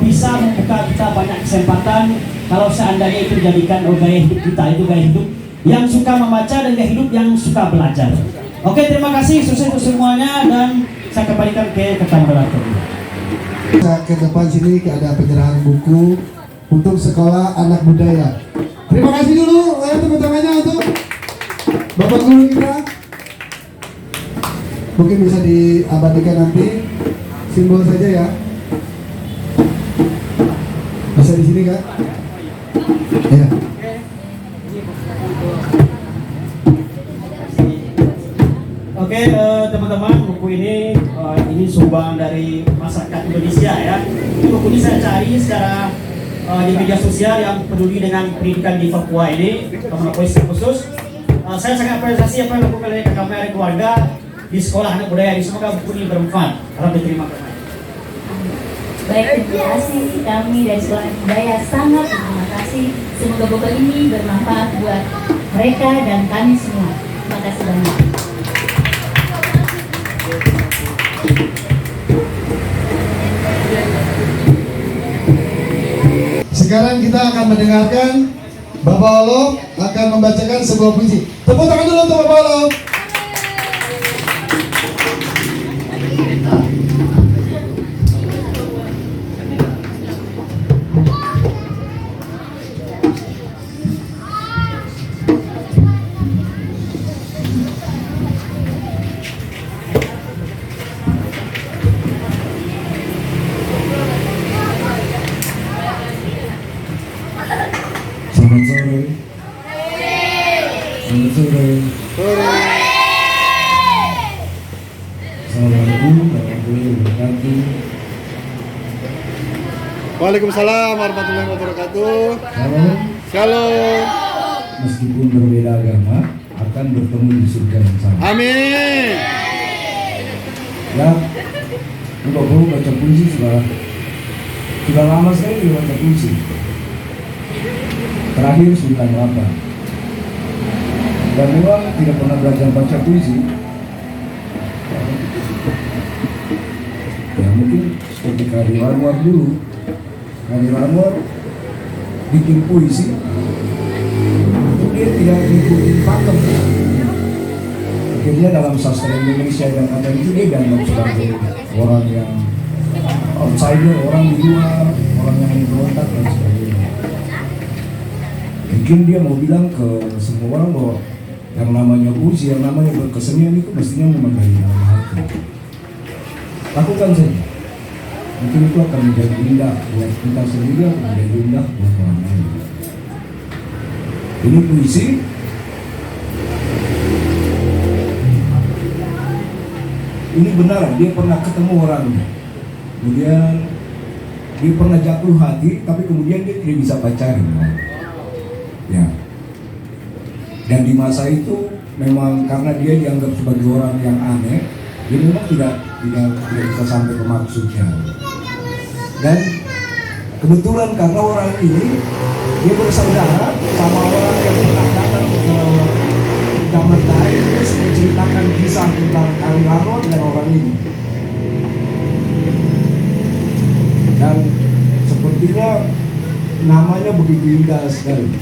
bisa membuka kita banyak kesempatan kalau seandainya itu dijadikan gaya hidup kita. Itu gaya hidup yang suka membaca dan gaya hidup yang suka belajar. Oke, terima kasih sukses untuk semuanya dan saya kembalikan ke ketua moderator. Ke depan sini ada penyerahan buku untuk sekolah anak budaya. Terima kasih dulu tepuk tangannya untuk Bapak Guru kita. Mungkin bisa diabadikan nanti simbol saja ya. Bisa di sini kan? Ya. Oke, teman-teman, buku ini sumbang dari masyarakat Indonesia ya. Ini buku ini saya cari secara di media sosial yang peduli dengan pendidikan di Papua ini, teman polisi khusus. Saya sangat apresiasi apa yang dilakukan oleh kami dari keluarga di sekolah anak budaya ini. Semoga buku ini bermanfaat. Harap diterima kasih. Baik, terima kasih. Kami dari sekolah anak budaya sangat terima kasih. Semoga buku ini bermanfaat buat mereka dan kami semua. Terima kasih banyak. Sekarang kita akan mendengarkan Bapak Olo akan membacakan sebuah puisi. Tepuk tangan dulu untuk Bapak Olo. Selamat sore. Selamat sore. Assalamualaikum warahmatullahi wabarakatuh. Waalaikumsalam warahmatullahi wabarakatuh. Shalom. Shalom. Meskipun berbeda agama, akan bertemu di surga yang sama. Amin. Ya, Bapak Guru baca puisi sudah lama sekali baca puisi. Terakhir Sultan Lapa. Dan memang tidak pernah belajar baca puisi. Ya mungkin seperti Khairil Anwar dulu. Khairil Anwar bikin puisi, itu dia tidak mengikuti pakem. Akhirnya dalam sastra Indonesia dan kata itu dia dianggap sebagai orang yang outsider, orang di luar, orang yang memberontak dan sebagainya. Mungkin dia mau bilang ke semua orang bahwa yang namanya puisi, yang namanya berkesenian itu mestinya memenuhi dalam hati. Lakukan saja. Mungkin itu akan menjadi indah buat kita sendiri, akan menjadi indah buat orang lain. Ini puisi. Ini benar, dia pernah ketemu orangnya. Kemudian dia pernah jatuh hati, tapi kemudian dia tidak bisa pacaran. Ya. Dan di masa itu memang karena dia dianggap sebagai orang yang aneh, dia memang tidak bisa sampai ke maksudnya. Dan kebetulan karena orang ini dia bersaudara sama orang yang pernah datang ke zaman lain, terus menceritakan kisah tentang Khairil Anwar dan orang ini. Dan sepertinya namanya begitu indah sekali.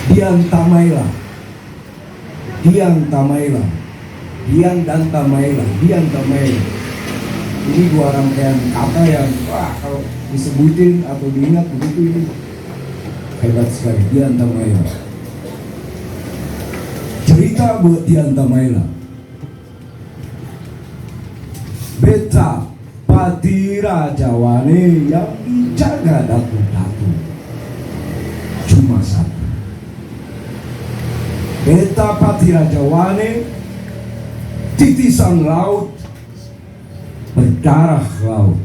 Dian Tamaila, Dian Tamaila, Dian dan Tamaila, Dian Tamaila. Ini dua rangkaian kata yang kalau disebutin atau diingat begitu ini hebat sekali. Dian Tamaila. Cerita buat Dian Tamaila. Beta Pati Rajawane yang dijaga datu-datu cuma satu. Beta Pati Rajawane titisan laut berdarah laut.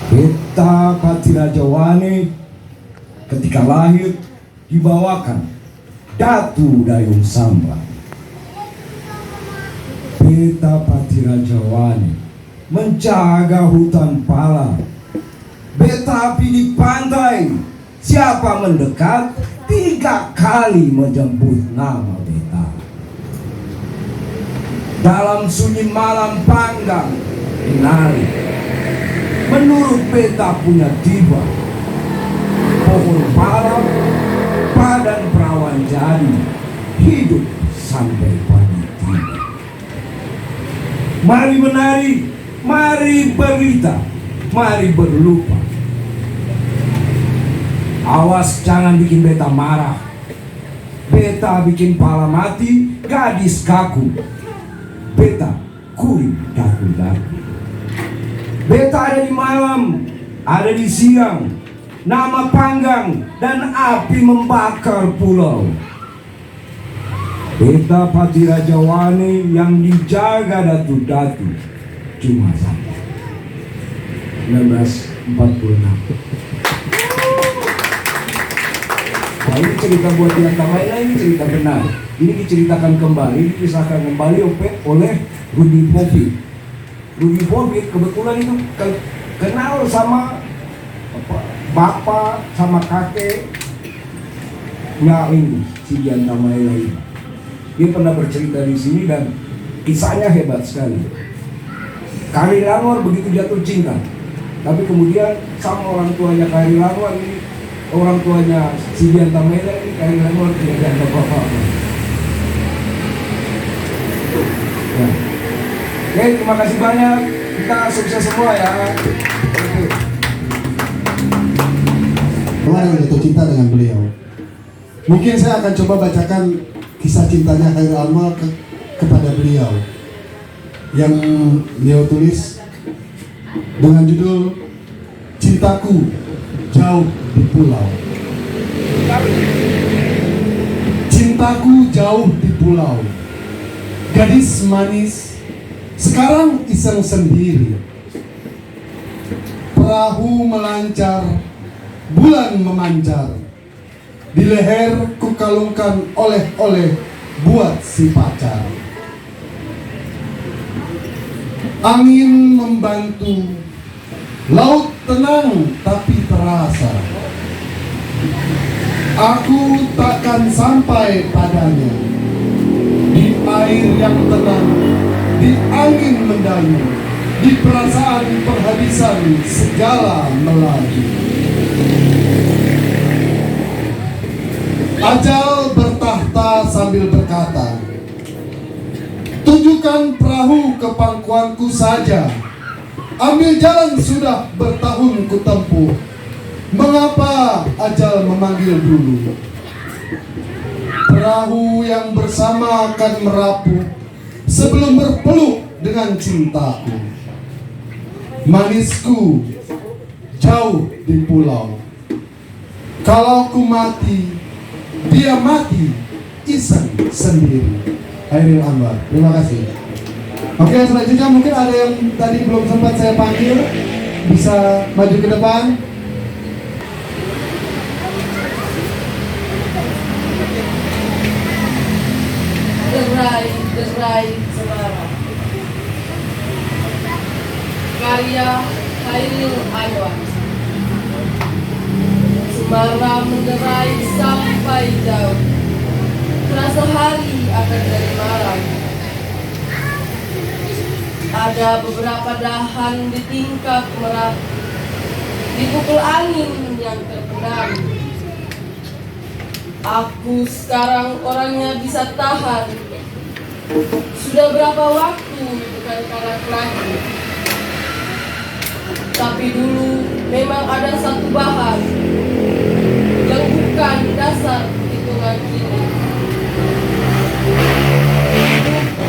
Beta Pati Rajawane ketika lahir dibawakan Datu Dayung Samba. Beta Pati Rajawane menjaga hutan pala. Beta api di pantai, siapa mendekat 3 kali menjemput nama beta. Dalam sunyi malam panggang menari, menurut beta punya tiba. Pohon pala, padan perawan jadi, hidup sampai pada tiba. Mari menari, mari berlita, mari berlupa. Awas jangan bikin beta marah. Beta bikin pala mati, gadis kaku. Beta kuring daku-daku. Beta ada di malam, ada di siang, nama panggang dan api membakar pulau. Beta Pati Rajawani yang dijaga datu-datu cuma sampai 1946. Nah, ini cerita buat yang Tamaila, ini cerita benar. Ini diceritakan kembali, dikisahkan kembali oleh Rudy Popit. Rudy Popit kebetulan itu kenal sama bapak sama kakeknya ini, si Dian Tamaila ini. Dia pernah bercerita di sini dan kisahnya hebat sekali. Khairil Anwar begitu jatuh cinta, tapi kemudian sama orang tuanya Khairil Anwar ini, orang tuanya si Dian Tamaila ini, Khairil Anwar tidak dianggap apa-apa. Ya. Oke, terima kasih banyak. Kita sukses semua ya. Oke. Kemarin jatuh cinta dengan beliau. Mungkin saya akan coba bacakan kisah cintanya Khairil Anwar kepada beliau yang beliau tulis dengan judul Cintaku Jauh di Pulau. Cintaku jauh di pulau, gadis manis sekarang iseng sendiri. Perahu melancar, bulan memancar, di leher ku kalungkan oleh-oleh buat si pacar. Angin membantu, laut tenang tapi terasa. Aku takkan sampai padanya, di air yang tenang, di angin mendayu, di perasaan penghabisan segala melaju. Ajal bertahta sambil berkata, tunjukkan perahu ke pangkuanku saja. Ambil jalan sudah bertahun ku tempuh. Mengapa ajal memanggil dulu? Perahu yang bersama akan merapuh sebelum berpeluk dengan cintaku. Manisku jauh di pulau. Kalau ku mati, dia mati iseng sendiri. Khairil Anwar. Terima kasih. Oke, selanjutnya mungkin ada yang tadi belum sempat saya panggil, bisa maju ke depan. Derai Semara, karya Khairil Anwar. Semara menderai sampai jauh, terasa hari akan dari malam. Ada beberapa dahan di tingkap merak, dipukul angin yang terpendam. Aku sekarang orangnya bisa tahan. Sudah berapa waktu bukan karat lagi. Tapi dulu memang ada satu bahan yang bukan dasar hitungan ini.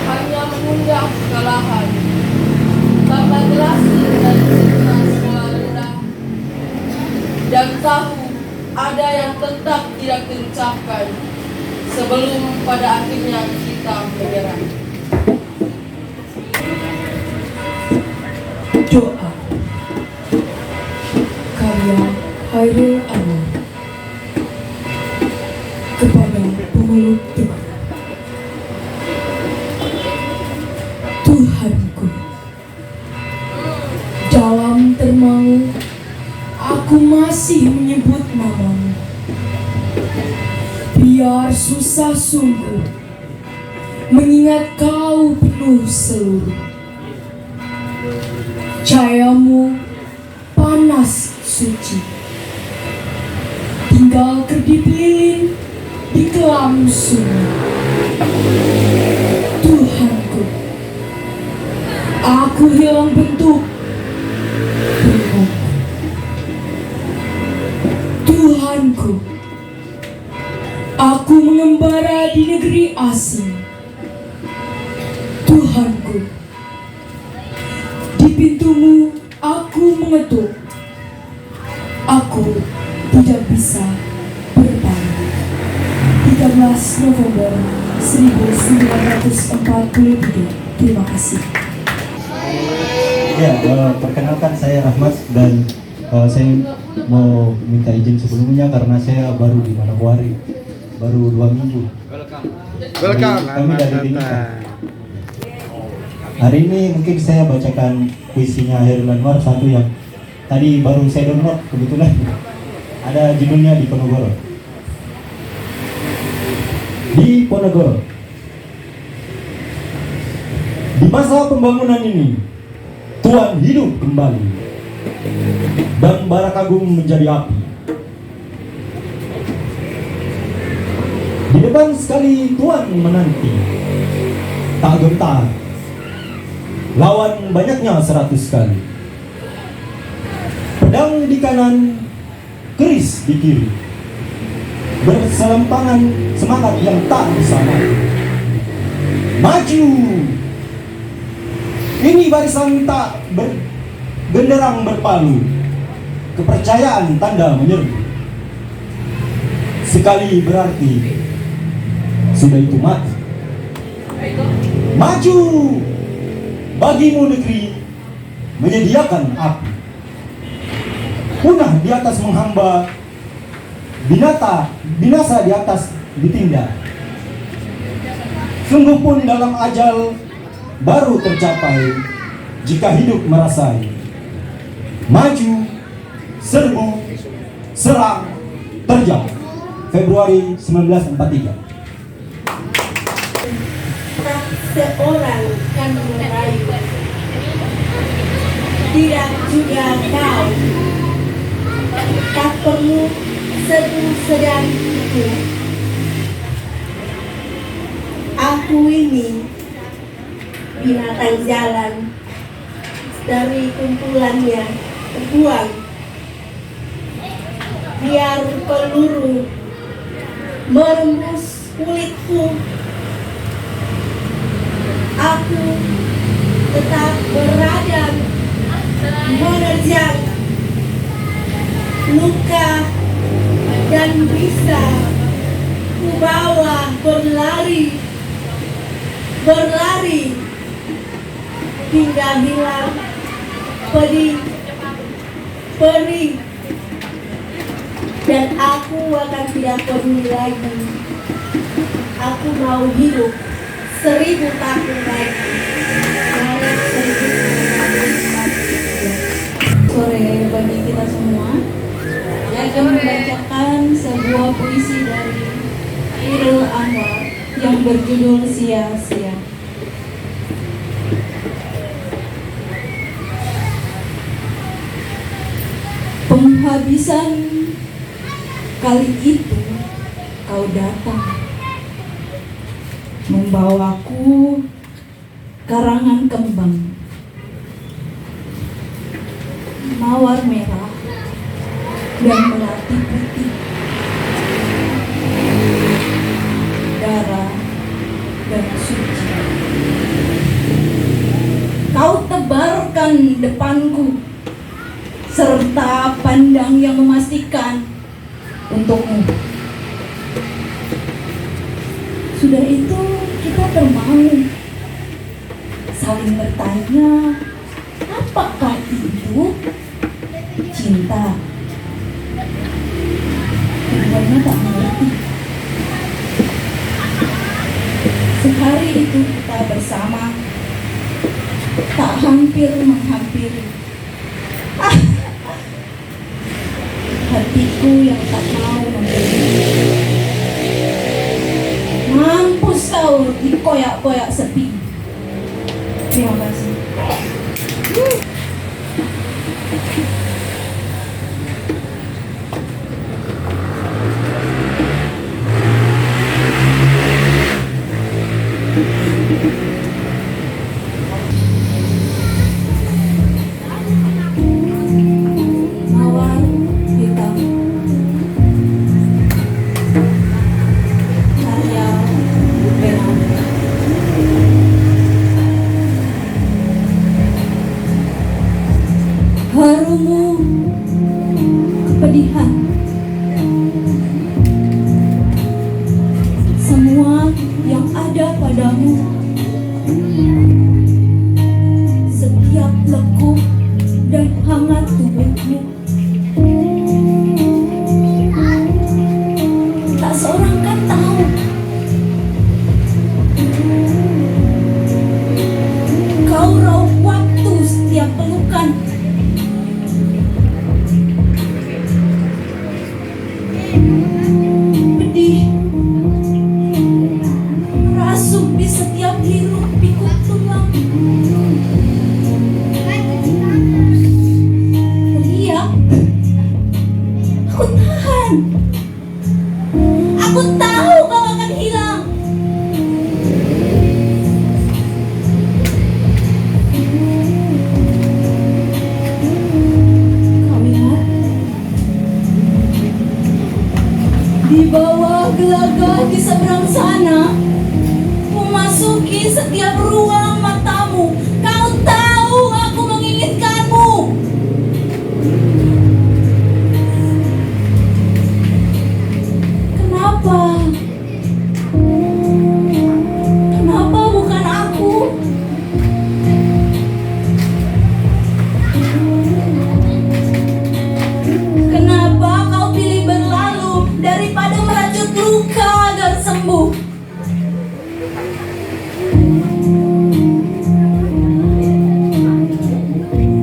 Hanya menunda kekalahan tanpa terasing dari cerita sekolah rendah, dan tahu ada yang tetap tidak terucapkan sebelum pada akhirnya kita menyerah. Doa karya Khairil Anwar kepada pemeluk Tuhan. Tuhanku, dalam termangu aku masih menyebut namamu. Biar susah sungguh mengingat kau penuh seluruh. Cahayamu panas suci, tinggal kedip lilin di kelam sunyi. Tuhanku, aku hilang bentuk. Tuhanku, aku mengembara di negeri asing. Tuhanku, di pintumu aku mengetuk. Aku tidak bisa bertahan. 13 November 1943. Terima kasih. Ya, perkenalkan saya Ahmad dan saya mau minta izin sebelumnya karena saya baru di Manokwari, baru 2 minggu. Welcome. Kami dari Timika. Hari ini mungkin saya bacakan puisinya Hairul Anwar, satu yang tadi baru saya download kebetulan. Ada judulnya Di Ponorogo. Di Ponorogo. Di masa pembangunan ini, Tuhan hidup kembali dan Barakagung menjadi api. Di depan sekali Tuhan menanti, tak gentar, lawan banyaknya 100 kali. Pedang di kanan, keris di kiri, berselempangan semangat yang tak bisa mati. Maju! Ini barisan tak genderang berpalu, kepercayaan tanda menyerbu. Sekali berarti sudah itu mati. Maju! Bagimu negeri menyediakan api. Punah di atas menghamba, binasa di atas ditindak. Sungguh pun dalam ajal baru tercapai jika hidup merasai. Maju, serbu, serang, terjang. Februari 1943. Tak seorang kan merayu, tidak juga kau. Tak perlu sedang itu. Aku ini binatang jalan, dari kumpulannya terbuang. Biar peluru merembus kulitku, aku tetap beradab menerjang luka dan bisa ku bawa berlari hingga hilang perih, dan aku akan tidak peduli lagi. Aku mau hidup 1000 tahun lagi. Sore bagi kita semua. Saya akan membacakan sebuah puisi dari Hairul Anwar yang berjudul Sia-sia. Penghabisan kali itu kau datang, membawaku karangan kembang, mawar merah dan melati putih, darah dan suci. Kau tebarkan depanku serta pandang yang memastikan untukmu. Sudah itu kita termalu, saling bertanya, apakah itu cinta? Keduanya tak mengerti. Sehari itu kita bersama, tak hampir menghampiri. Hatiku yang tak mau memberi. Mampus kau dikoyak-koyak sepi. Terima kasih. Di bawah gelagah di seberang sana, memasuki setiap ruang matamu. Kau tahu aku menginginkanmu. Kenapa? Kenapa bukan aku? Kenapa kau pilih berlalu daripada merajut luka agar sembuh?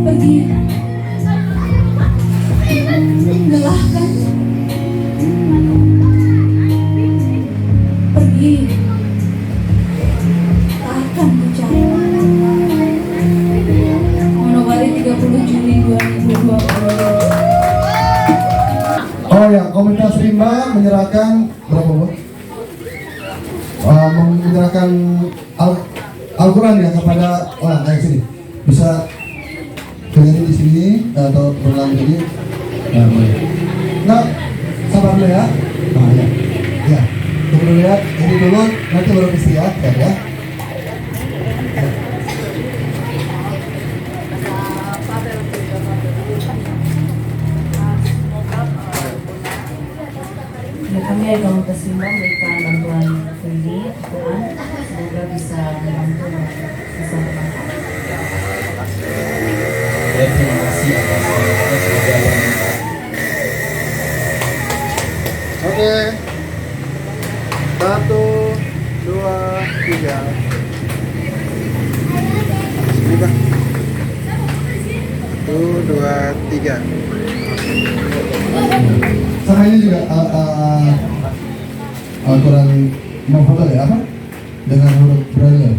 Pergi. Lelah kan? Pergi. Takkan bicara. Monowari 30 Juli 2020. Oh ya, komunitas Rimba menyerahkan berapa buat? Menyerahkan Al-Quran ya kepada orang kayak sini. Bisa berdiri di sini atau berulang jadi. Nah, boleh. Nah, sabar dulu ya. Nah, ya. Ya. Tunggu lihat ini dulu, nanti baru istirahat ya. Kami dari komunitas Rimba memberikan bantuan ini Tuhan, semoga bisa membantu bisa bermanfaat. Terima kasih atas semoga Oke. 1, 2, 3. Buka. 1, 2, 3. Sama ini juga Al-Quran Mahfudz ya apa? Dengan huruf Braille.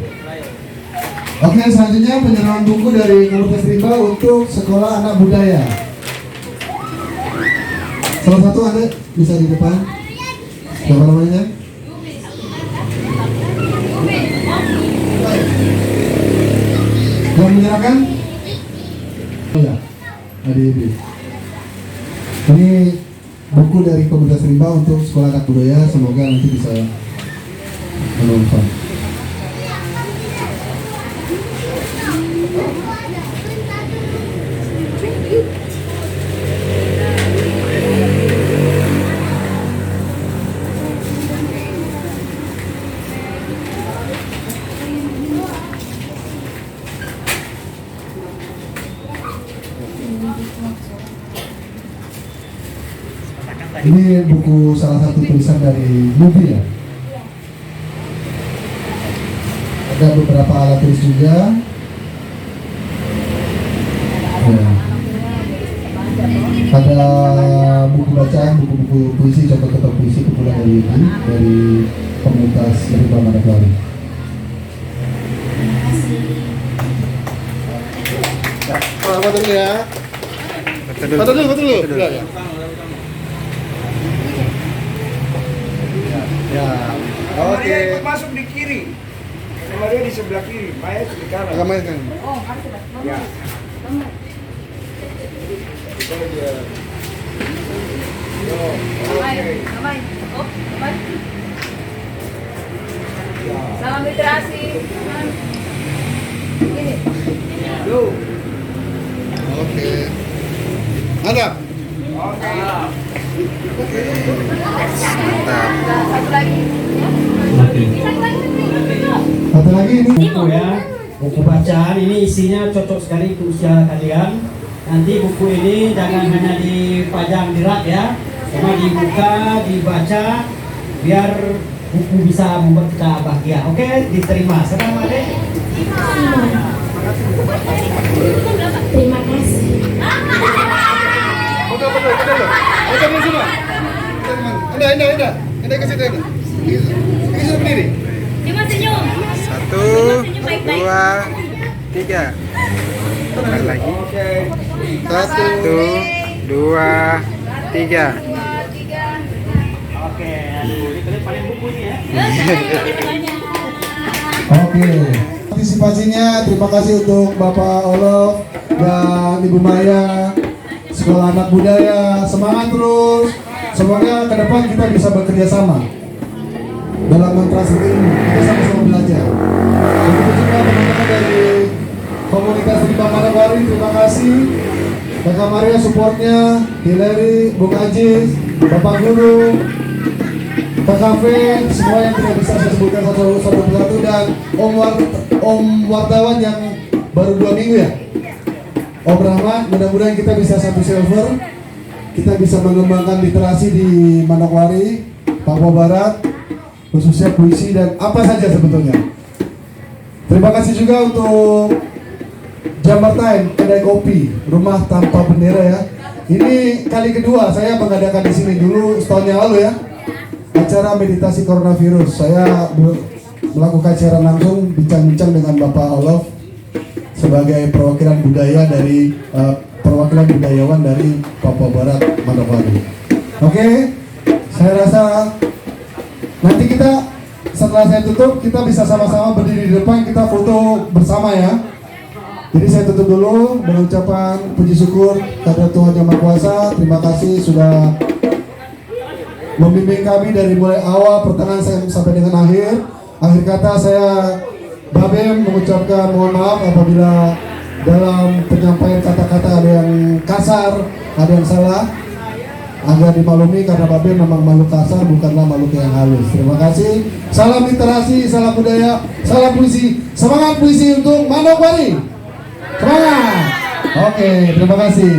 Oke, selanjutnya penyerahan buku dari komunitas Rimba untuk sekolah anak budaya. Salah satu ada bisa di depan. Siapa namanya? Yang menyerahkan? Oh ya, Adi. Ini buku dari komunitas Rimba untuk sekolah anak budaya, semoga nanti bisa menonton. Ini buku salah satu tulisan dari Luffy ya. Ada beberapa alat tulis juga. Ya. Ada buku bacaan, buku-buku puisi, contoh-contoh puisi kumpulan dari Luffy dari komunitas Rimba Manokwari. Foto dulu ya. Foto dulu. Ya. Ya, oke. Maya masuk di kiri. Maria di sebelah kiri, Maya di kanan. Agak main kan? Oh, ya. Kita aja. Yo, Salam literasi. Ini. Yo. Oke. Ada? Oke. Mantap. Satu lagi. Satu lagi ini Buku ya, buku bacaan ini isinya cocok sekali untuk usia kalian. Nanti buku ini jangan hanya dipajang di rak ya, cuma dibuka, dibaca, biar buku bisa membuat kita bahagia. Oke, diterima. Selamat Ade. Terima kasih. Betul semua. Anda ke situ. Ini sudah berdiri. Cuma senyum. 1, 2, 3. Bentar lagi. 1, 2, 3. Oke, ini paling buku ini ya. Oke. Partisipasinya terima kasih untuk Bapak Olof dan Ibu Maya, Sekolah Anak Budaya. Semangat terus. semoga ke depan kita bisa bekerja sama dalam mentransfer ilmu, kita sama-sama belajar. Begitu juga teman-teman dari komunitas Rimba Manokwari, terima kasih. Kakak Maria supportnya, Hilary, Bung Ajis, Bapak Guru, Kakak V, semua yang tidak bisa saya sebutkan satu persatu, dan Om wartawan yang baru 2 minggu ya, Om Rahmat. Mudah-mudahan kita bisa satu silver, kita bisa mengembangkan literasi di Manokwari, Papua Barat, khususnya puisi dan apa saja sebetulnya. Terima kasih juga untuk Jambar Time, kedai kopi, rumah tanpa bendera ya. Ini kali kedua saya mengadakan di sini, dulu setahun yang lalu ya. Acara meditasi coronavirus, saya melakukan secara langsung bincang-bincang dengan Bapak Olof sebagai perwakilan budaya dari perwakilan budayawan dari Papua Barat, Manokwari. Oke, saya rasa nanti kita setelah saya tutup kita bisa sama-sama berdiri di depan, kita foto bersama ya. Jadi saya tutup dulu dengan ucapan puji syukur kepada Tuhan Yang Maha Kuasa. Terima kasih sudah membimbing kami dari mulai awal pertengahan sampai dengan akhir. Akhir kata saya Babem mengucapkan mohon maaf apabila dalam penyampaian kata-kata ada yang kasar, ada yang salah. Agar dimaklumi karena Babem memang makhluk kasar, bukanlah makhluk yang halus. Terima kasih. Salam literasi, salam budaya, salam puisi. Semangat puisi untuk Manokwari. Semangat. Oke, terima kasih.